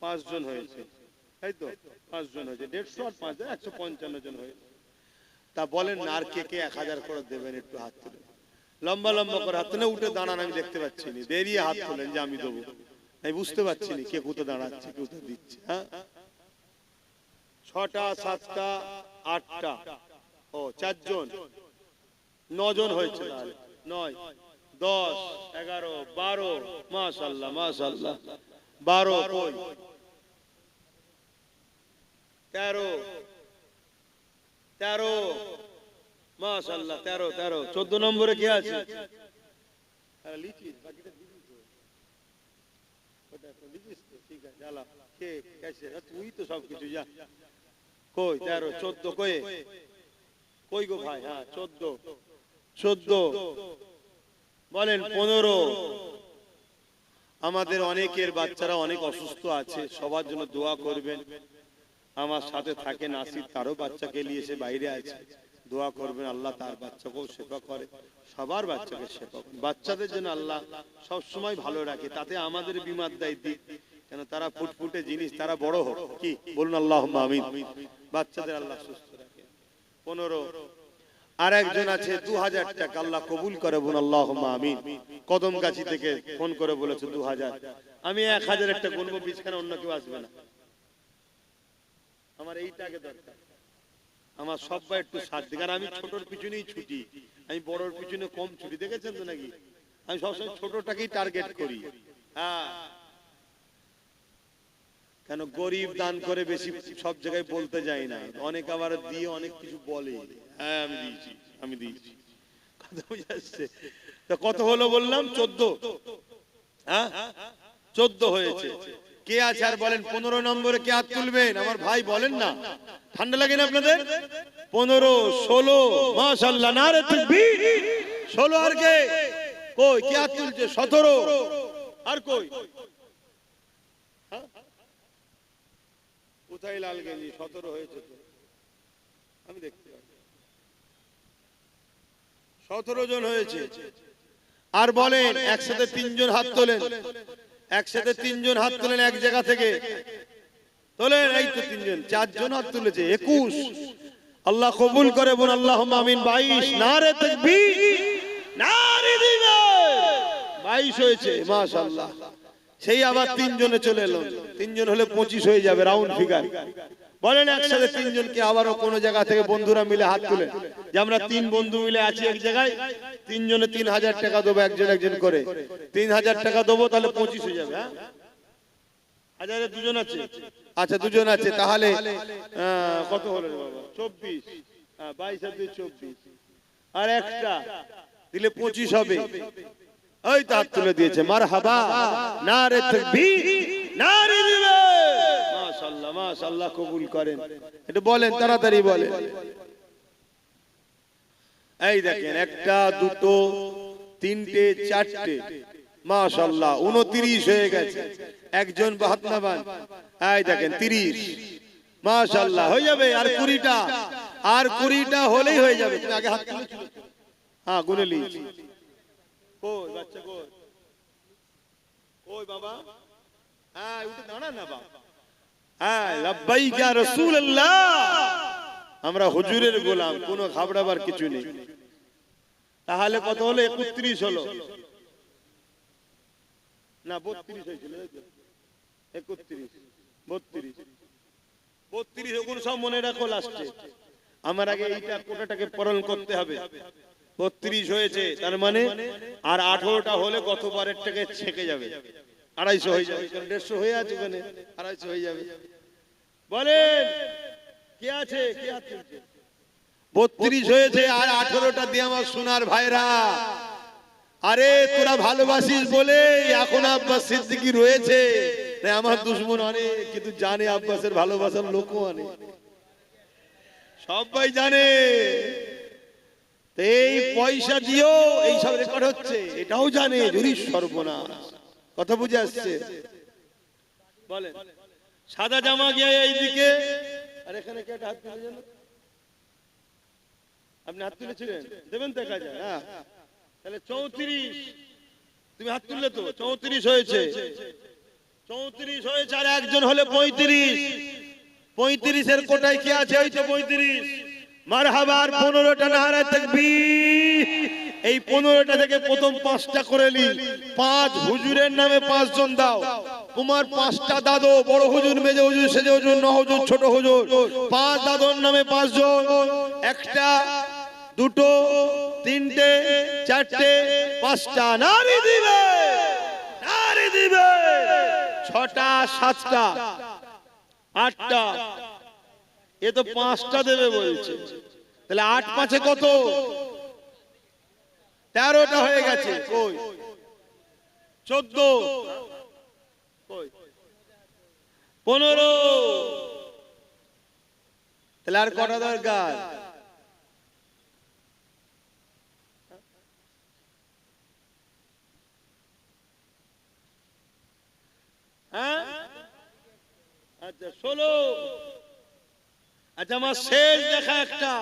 5 জন হয়েছে, তাই তো? 5 জন হয়েছে, 150 আর 5 155 জন হয়েছে। তা বলেন না, আর কে কে 1,000 করে দেবেন? একটু হাত তুলে, লম্বা লম্বা করে হাত তুলে, উঠে দাঁড়ান, আমি দেখতে পাচ্ছি না, দেরিয়ে হাত তোলেন যে আমি দেবো, আমি বুঝতে পারছি না কে কোথায় দাঁড়াচ্ছে, কে কোথায় দিচ্ছে। হ্যাঁ, 6টা 7টা 8টা, ও 4 জন, 9 জন হয়েছে। 9 10 11 12, মাশাআল্লাহ মাশাআল্লাহ, 12 কই 13 মাশাআল্লাহ, 13 14 নম্বরে কে আছে? তুই তো সব কিছু যা। কই 13 14 কই কই গো ভাই? হ্যাঁ 14 বলেন 15। আমাদের অনেকের বাচ্চারা অনেক অসুস্থ আছে, সবার জন্য দোয়া করবেন। আমার সাথে থাকে নাসির, তারও বাচ্চাকে নিয়ে এসে বাইরে আছে, দোয়া করবেন আল্লাহ তার বাচ্চাকেও সেবা করে, সবার বাচ্চাকে সেবা করে। বাচ্চাদের জন্য আল্লাহ সব সময় ভালো রাখে, তাতে আমাদের বিমার দায় দিক, কেন তারা ফুটফুটে জিনিস, তারা বড় হোক। কি বলুন আল্লাহুম্মা আমিন। বাচ্চাদের আল্লাহ সুস্থ রাখে। 15। আর একজন আছে 2,000 টাকা, আল্লাহ কবুল করে, বলুন আল্লাহুম্মা আমিন। কদমগাছি থেকে ফোন করে বলেছে 2,000। আমি 1,000 একটা গুনবো, বিছখানে অন্য কেউ আসবে না, আমার এইটাকে দরকার। আমার সবাই একটু সাথ দিক, আর আমি ছোটর পিছনেই ছুটি, আমি বড়র পিছনে কম ছুটি, দেখেছেন তো নাকি? আমি সবসময় ছোটটাকেই টার্গেট করি। হ্যাঁ, কেন গরিব দান করে বেশি সব জায়গায় বলতে যাই না, অনেক আবার দিয়ে অনেক কিছু বলে, হ্যাঁ আমি দিয়েছি আমি দিয়েছি, কথা বুঝে আসছে? তা কত হলো বললাম? 14। হ্যাঁ 14 হয়েছে। কে আছে আর বলেন 15 নম্বরে কে হাত তুলবেন? আমার ভাই বলেন না, ঠান্ডা লাগে না আপনাদের? 15 16, মাশাআল্লাহ, নারে তাকবীর। 16 আর কে? কই কে হাত তুলছে? 17 আর কই? কোথায় লালগঞ্জি? 17 হয়েছে তো, আমি দেখতে পাচ্ছি 17 জন হয়েছে। আর বলেন একসাথে 3 জন হাত তোলেন, একসাথে তিনজন হাত তোলেন এক জায়গা থেকে, তোলেন। এই তো তিনজন, চারজন হাত তুলেছে, 21। আল্লাহ কবুল করে বোন, আল্লাহুম্মা আমিন। 22, নারে তাকবীর, নারে দিবেন। 22 হয়েছে, মাশাআল্লাহ। সেই আবার তিনজনে চলে এলো, তিনজন হলে 25 হয়ে যাবে, রাউন্ড ফিগার। বলেন একসাথে তিনজনকে আবারও কোন জায়গা থেকে বন্ধুরা মিলে হাত তুলে, যে আমরা 3 বন্ধু মিলে আছি এক জায়গায়, তিনজনে 3000 টাকা দেবো, একজন একজন করে 3000 টাকা দেবো, তাহলে 25 হয়ে যাবে। হ্যাঁ, হাজারে দুজন আছে, আচ্ছা দুজন আছে, তাহলে কত হলো রে বাবা? 24, 22 আর 2 24, আর একটা দিলে 25 হবে। ওই তো হাত তুলে দিয়েছে, মারহাবা, নারে তাকবীর, নারে দিবেন। মাশাআল্লাহ, মাশাআল্লাহ, কবুল করেন। এটা বলেন, তাড়াতাড়ি বলেন। এই দেখেন, একটা, দুটো, তিনটে, চারটে, মাশাআল্লাহ 29 হয়ে গেছে। একজন হাত নামান, এই দেখেন 30, মাশাআল্লাহ হয়ে যাবে। আর 20টা, আর 20টা হলেই হয়ে যাবে। তুমি আগে হাত তুলেছো? হ্যাঁ, গুনে নিয়েছি। কই বাচ্চা, কই কই বাবা? হ্যাঁ, উঠে দাঁড়ান না বাবা। হ্যাঁ, লাব্বাইক ইয়া রাসূলুল্লাহ। আমরা হুজুরের গোলাম, কোনো ঘাবড়াবার কিছু নেই। তাহলে কত হলো? 31 হলো না, 32 হয়েছিল। 31, 32, 32 ওগুলো সব মনে রাখো লাস্টে। আমার আগে এইটা কোটাটাকে পূরণ করতে হবে। 32 হয়েছে, তার মানে আর 18টা হলে গতবারের থেকে ছেকে যাবে, 250 হয়ে যাবে। 150 হয়ে আছে, ওখানে 250 হয়ে যাবে। বলেন কে আছে, কে হাত তুলছে? 32 হয়েছে, আর 18টা দিয়ে আমার সোনার ভাইরা। আরে তোরা ভালোবাসিস বলে এখন আব্বাস সিদ্দিকী রয়েছে, তাই আমার দুশমন অনেক, কিন্তু জানে আব্বাসের ভালোবাসার লোকও অনেক, সবাই জানে। এই পয়সা দিয়েও এইসব রেকর্ড হচ্ছে, এটাও জানে। যদি সর্বনাশ, কথা বুঝে আসছে? বলেন, সাদা জামা গিয়ে এইদিকে, আর এখানে কে হাত তুলেছেন? আপনি হাত তুলেছিলেন, দেবেন দেখা যায়। হ্যাঁ, তাহলে 34, তুমি হাত তুললে তো 34 হয়েছে, 34 হয়েছে। আর একজন হলে 35, 35 এর কোটায় কি আছে? ওই তো 35। মারহাবা। আর 15টা নারে তাকবীর। এই 15টা থেকে প্রথম 5টা করে নি। 5 হুজুরের নামে 5 জন দাও। তোমার 5টা দাদু, বড় হুজুর, মেজো হুজুর, সেজে হুজুর, ন হুজুর, ছোট হুজুর, 5 দাদুর নামে 5 জন। একটা, দুটো, তিনটে, চারটে, 5টা নারী দিবে, নারী দিবে। 6টা, 7টা, 8টা, এ তো 5টা দেবে বলছে। তাহলে 8 5 কত? 13টা হয়ে গেছে। কই 14, কই 15। তাহলে আর কটা দরকার? হ্যাঁ, আচ্ছা 16। আচ্ছা, আমার শেষ দেখা একটা,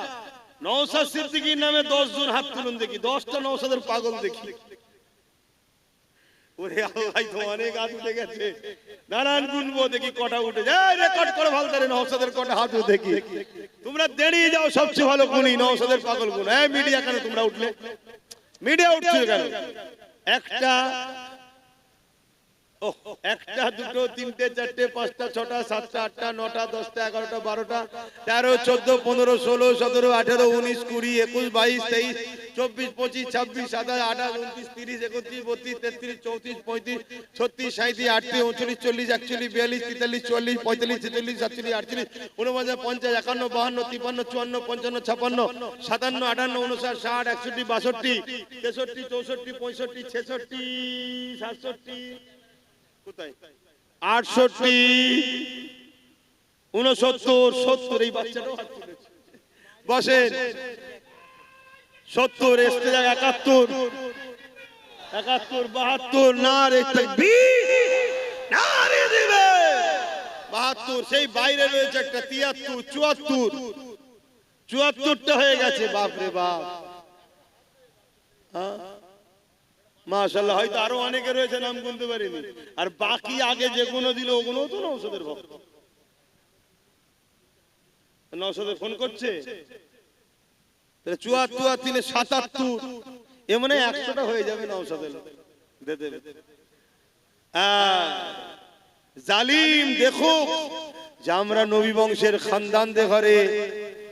নওশাদ সিদ্দিকীর নামে 10 জন হাত তুলুন দেখি। 10টা নওশাদের পাগল দেখি। ওরে আল্লাহ, তো অনেক হাত উঠে গেছে। দাঁড়ান, গুনবো দেখি কটা উঠে যায়। রেকর্ড করে ভালতারে নওশাদের কটা হাত উঠে দেখি। তোমরা দেরিয়ে যাও, সবচেয়ে ভালো গুনি নওশাদের পাগল গুণ। এই মিডিয়া কেন তোমরা উঠলে? মিডিয়া উঠছে কেন? একটা, একটা, দুটো, তিনটে, চারটে, 5টা, 6টা, 7টা, 8টা, 9টা, 10টা, 11টা, 12টা, 13, 14, 15, 16, 17, 18, 19, 20, 21, 22, 23, 24, 25, 26, 27, 28, 29, 30, 31, 32, 33, 34, 35, 36, 37, 38, 39, 40, 41, 42, 43, 44, 45, 46, 47, 48, 49, 50, 51, 52, 53, 54, 55, 56, 57, 58, 59, 60, 61, 62, 63, 64, 65, 66, 67, কোথায় 68, 69, 70। এই বাচ্চাটাও হাত তুলেছে। বসেন। 70, এসতে যায় 71, 72, নারে তাকবীর, নারে দিবে। 72, সেই বাইরে রয়েছে একটা 73, 74, 74টা হয়ে গেছে। বাপ রে বাপ। মাশাআল্লাহ, হয়তো আরো অনেকে রয়েছে নাম গুনতে পারিনি। আর বাকি আগে যেগুলো দিল ওগুলো তো নওশাদের ভক্ত। নওশাদে ফোন করছে 74 আর 3 77, এ মানে 100টা হয়ে যাবে নওশাদের দে দেবে। জালিম দেখো যে আমরা নবী বংশের খানদানদের ঘরে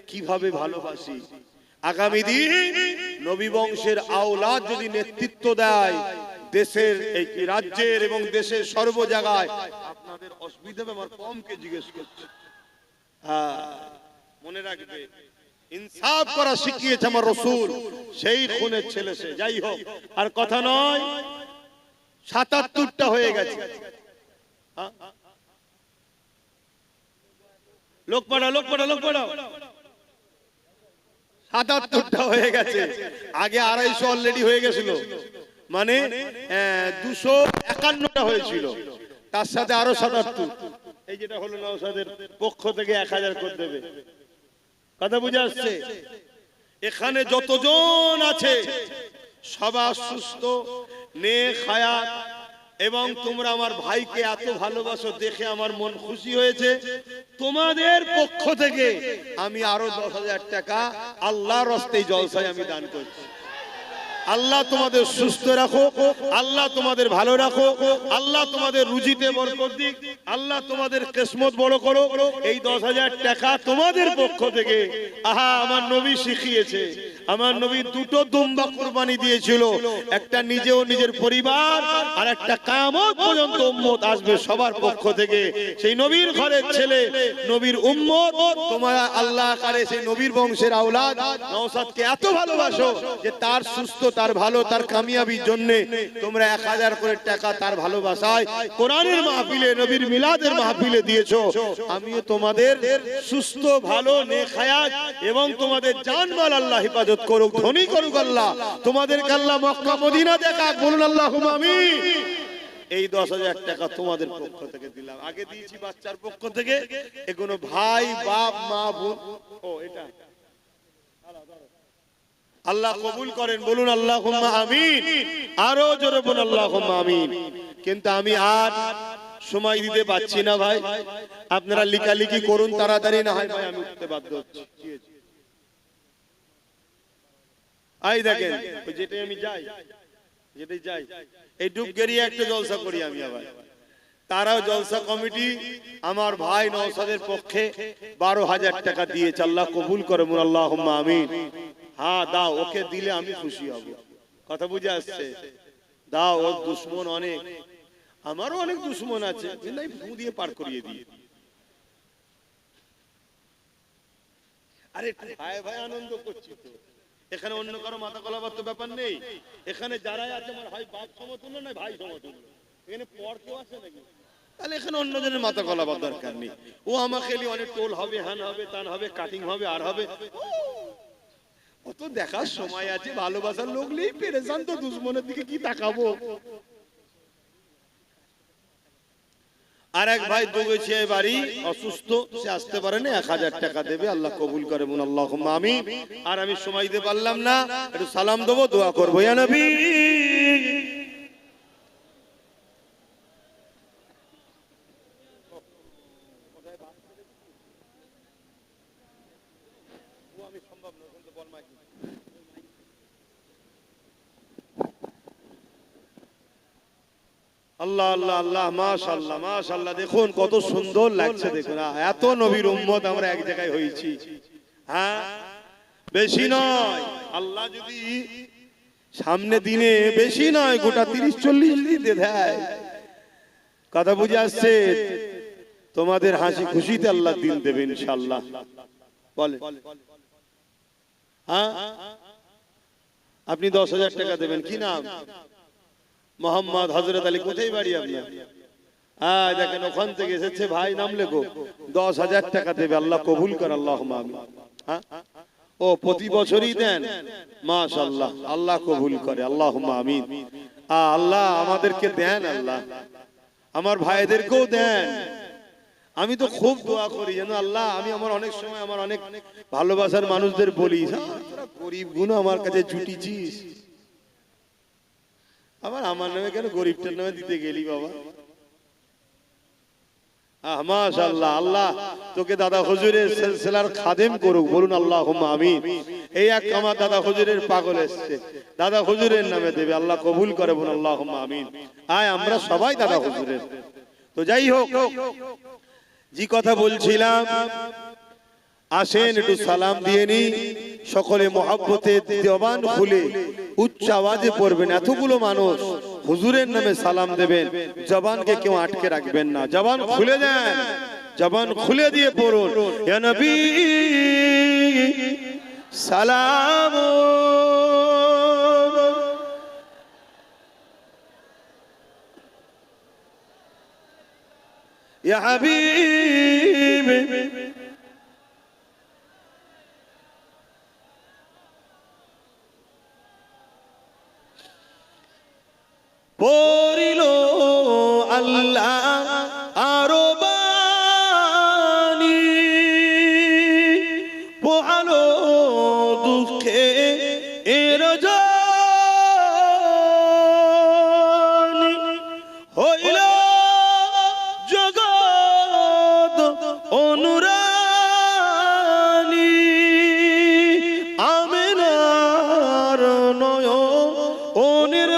কিভাবে ভালোবাসি। আগামী দিন নবী বংশের আওলাদ যদি নেতৃত্ব দেয় দেশের, এই রাজ্যের এবং দেশের সর্ব জায়গায়, আপনাদের অসুবিধা হবে আমার কমকে জিজ্ঞেস করছে। মনে রাখবে, ইনসাফ করা শিখিয়েছে আমার রাসূল, সেই খুনের ছেলে সে। যাই হোক, আর কথা নয়, 77টা হয়ে গেছে। লোক পড়া 77টা হয়ে গেছে। আগে 250 অলরেডি হয়ে গেছিল, মানে 251টা হয়েছিল, তার সাথে আরো 77। এই যেটা হলো নওশাদের পক্ষ থেকে 1000 করে দেবে। কথা বুঝে আসছে? এখানে যতজন আছে সবার সুস্থ, নেক হায়াত, এবং তোমরা আমার ভাইকে এত ভালোবাসো দেখে আমার মন খুশি হয়েছে। তোমাদের পক্ষ থেকে আমি আরো 10,000 টাকা আল্লাহর রাস্তায় জলসায় আমি দান করছি। আল্লাহ তোমাদের সুস্থ রাখো, আল্লাহ তোমাদের ভালো রাখো, আল্লাহ তোমাদের রুজিতে বরকত দিক, আল্লাহ তোমাদের কিসমত বড় করো। এই 10,000 টাকা তোমাদের পক্ষ থেকে। আহা, আমার নবী শিখিয়েছে, আমার নবী 2টো দুম্বা কুরবানি দিয়েছিল, একটা নিজেও নিজের পরিবার, আর একটা কিয়ামত পর্যন্ত উম্মত আসবে সবার পক্ষ থেকে। সেই নবীর ঘরের ছেলে, নবীর উম্মত, তোমরা আল্লাহ করে সেই নবীর বংশের আওলাদ নওশাদকে এত ভালোবাসো যে তার সুস্থ, তার ভালো, তার কামিয়াবির জন্য তোমরা 1000 করে টাকা তার ভালোবাসায় কোরআনের মাহফিলে, নবীর মিলাদের মাহফিলে দিয়েছো। আমিও তোমাদের সুস্থ, ভালো, নেক হায়াত এবং তোমাদের জানমাল আল্লাহ হেফাজত করুক, ধনী করুক আল্লাহ, তোমাদেরকে আল্লাহ মক্কা মদিনা দেখাক, বলুন আল্লাহুম্মা আমিন। এই 10,000 টাকা তোমাদের পক্ষ থেকে দিলাম। আগে দিয়েছি বাচ্চার পক্ষ থেকে, এগুলো ভাই, বাপ, মা, বোন। ও এটা আল্লাহ কবুল করেন, বলুন আল্লাহুম্মা আমিন। আরো জোরে বলুন আল্লাহুম্মা আমিন। কিন্তু আমি আর সময় দিতে পাচ্ছি না ভাই, আপনারা লিখালিখি করুন তাড়াতাড়ি, না হয় ভাই আমি উঠতে বাধ্য হচ্ছি। আই দেখেন, যেটাই আমি যাই, এই ডুবগেরিয়া একটা জলসা করি আমি আবার, তারাও জলসা কমিটি আমার ভাই নওশাদের পক্ষে 12,000 টাকা দিয়েছে। আল্লাহ কবুল করে, বলুন আল্লাহুম্মা আমিন। হ্যাঁ দাও, ওকে দিলে আমি খুশি হব। কথা বুঝে আসছে? দাও, ওর দুশ্মন অনেক, আমারও অনেক দুশ্মন আছে, কিন্তু আমি ফু দিয়ে পার করিয়ে দিই। আরে ভাই ভাই আনন্দ করছি তো, এখানে অন্য কারো মাথা গলাবার তো ব্যাপার নেই। এখানে যারাই আছে আমার ভাই, বাপ সমতুল্য নয়, ভাই সমতুল্য। এখানে পর কেউ আছে নাকি? তাহলে এখানে অন্যজনের মাথা গলাবার দরকার নেই। ও আমাকে অনেক টোল হবে, হ্যান হবে, তান হবে, কাটিং হবে, আর হবে, অত দেখার সময় আছে? ভালোবাসার লোক নেই, পেরেশান তো, দুশ্মনের দিকে কি তাকাবো? আর এক ভাই দুগেছে বাড়ি, অসুস্থ, সে আসতে পারে না, 1000 টাকা দেবে। আল্লাহ কবুল করে, বলুন আল্লাহুম্মা আমিন। আর আমি সময় দিতে পারলাম না, একটু সালাম দেবো, দোয়া করবো, ইয়া নবী। আল্লাহ আল্লাহ আল্লাহ, মাশাআল্লাহ মাশাআল্লাহ, দেখুন কত সুন্দর লাগছে, দেখুন এত নবীর উম্মত আমরা এক জায়গায় হয়েছি। হ্যাঁ, বেশি নয়, আল্লাহ যদি সামনে দিনে বেশি নয়, গোটা 30-40 দিতে দেয়। কথা বুঝে আসছে? তোমাদের হাসি খুশিতে আল্লাহ দিন দেবে ইনশাআল্লাহ। বলে হ্যাঁ, আপনি 10,000 টাকা দেবেন। কি নাম? মোহাম্মদ হযরত আলী। কোথায় বাড়ি আপনার? হ্যাঁ দেখেন, ওখান থেকে এসেছে ভাই, নাম লেখো, 10,000 টাকা দেবে। আল্লাহ কবুল করে, আল্লাহুম্মা আমিন। হ্যাঁ, ও প্রতি বছরই দেন, মাশাআল্লাহ, আল্লাহ কবুল করে, আল্লাহুম্মা আমিন। আল্লাহ আমাদেরকে দেন, আল্লাহ আমার ভাইদেরকেও দেন। আমি তো খুব দোয়া করি যেন আল্লাহ, আমি আমার অনেক সময় আমার অনেক ভালোবাসার মানুষদের বলি, তোরা গরিব গুণ আমার কাছে জুটিছিস, আবার আমার নামে কেন গরিবটার নামে দিতে গেলি বাবা? মাশাআল্লাহ, আল্লাহ তোকে দাদা হুজুরের সিলসিলার খাদেম করুক, বলুন আল্লাহুম্মা আমিন। এই এক আমার দাদা হুজুরের পাগল এসেছে, দাদা হুজুরের নামে দেবে, আল্লাহ কবুল করে, বলুন আল্লাহুম্মা আমিন। আয় আমরা সবাই দাদা হুজুরের। তো যাই হোক, যে কথা বলছিলাম, আসেন একটু সালাম দিয়ে নি, সকলে মহব্বতে জবান খুলে উচ্চ আওয়াজে পড়বেন। এতগুলো মানুষ হুজুরের নামে সালাম দেবেন, জবানকে কেউ আটকে রাখবেন না, জবান খুলে দেন, জবান খুলে দিয়ে পড়ুন, ইয়া নবী সালাম, ইয়া হাবিব পড়িল আল্লাহ আরো বাণী, পোহালো দুঃখে এর জানি, হইল জগৎ অনুরানী, আমিনার নয়নের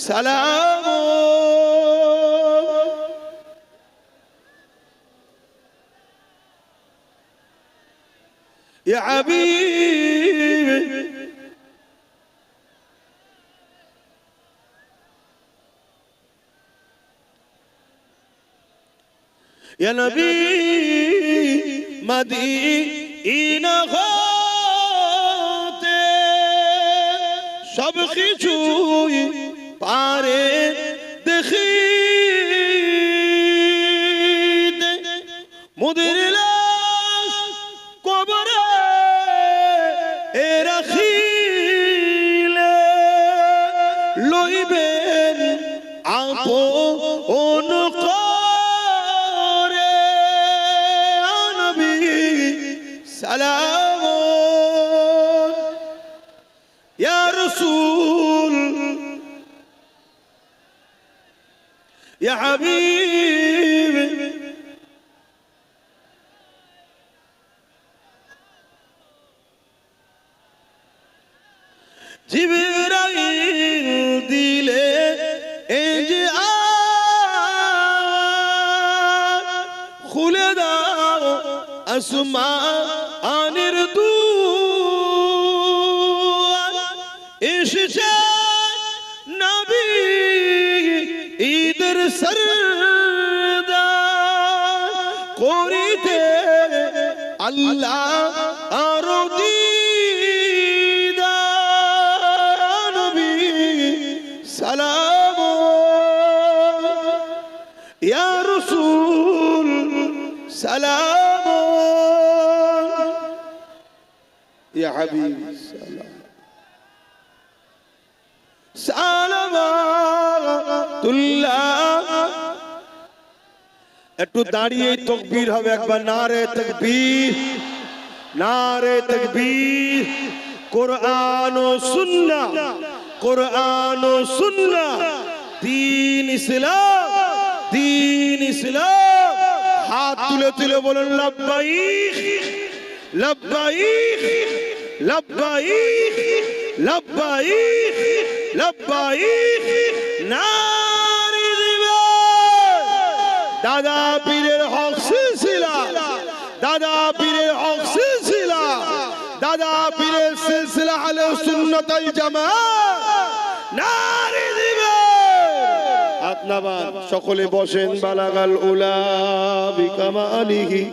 সালাম, ইয়া হাবিব ইয়া নবী মদিনা হতে সব কিছুই পারে দেখিতে, মুদের লাশ কবরে এ রাখিলে, লইবেন আপন করে, নবী সালাম, ইয়া রাসূল ইয়া হাবিব জিবরাইল দিলে এই যে খুলে দাও আসমানের দুয়ার, এসেছে নবী ঈদের সরদার, করিতে আল্লাহ আরো দিদার, নবী সালাম, ইয়া রাসূল সালাম, ইয়া হাবিব সালাম, সালামাতুল্লাহ। একটু দাঁড়িয়ে তাকবীর হবে একবার, নারে তাকবীর, নারে তাকবীর। কোরআন ও সুন্নাহ, কোরআন ও সুন্নাহ, দ্বীন ইসলাম, দ্বীন ইসলাম। হাত তুলে তুলে বলুন লাব্বাইক লাব্বাইক লাব্বাইক লাব্বাইক লাব্বাইক, নারে দিবে দাদা পীরের হক সিলসিলা, দাদা পীরের হক সিলসিলা, দাদা পীরের সিলসিলা আহলে সুন্নাত ওয়াল জামাত, নারে দিবে। হাত নামান, সকলে বসেন। বালাগাল উলা বিকামালিহি।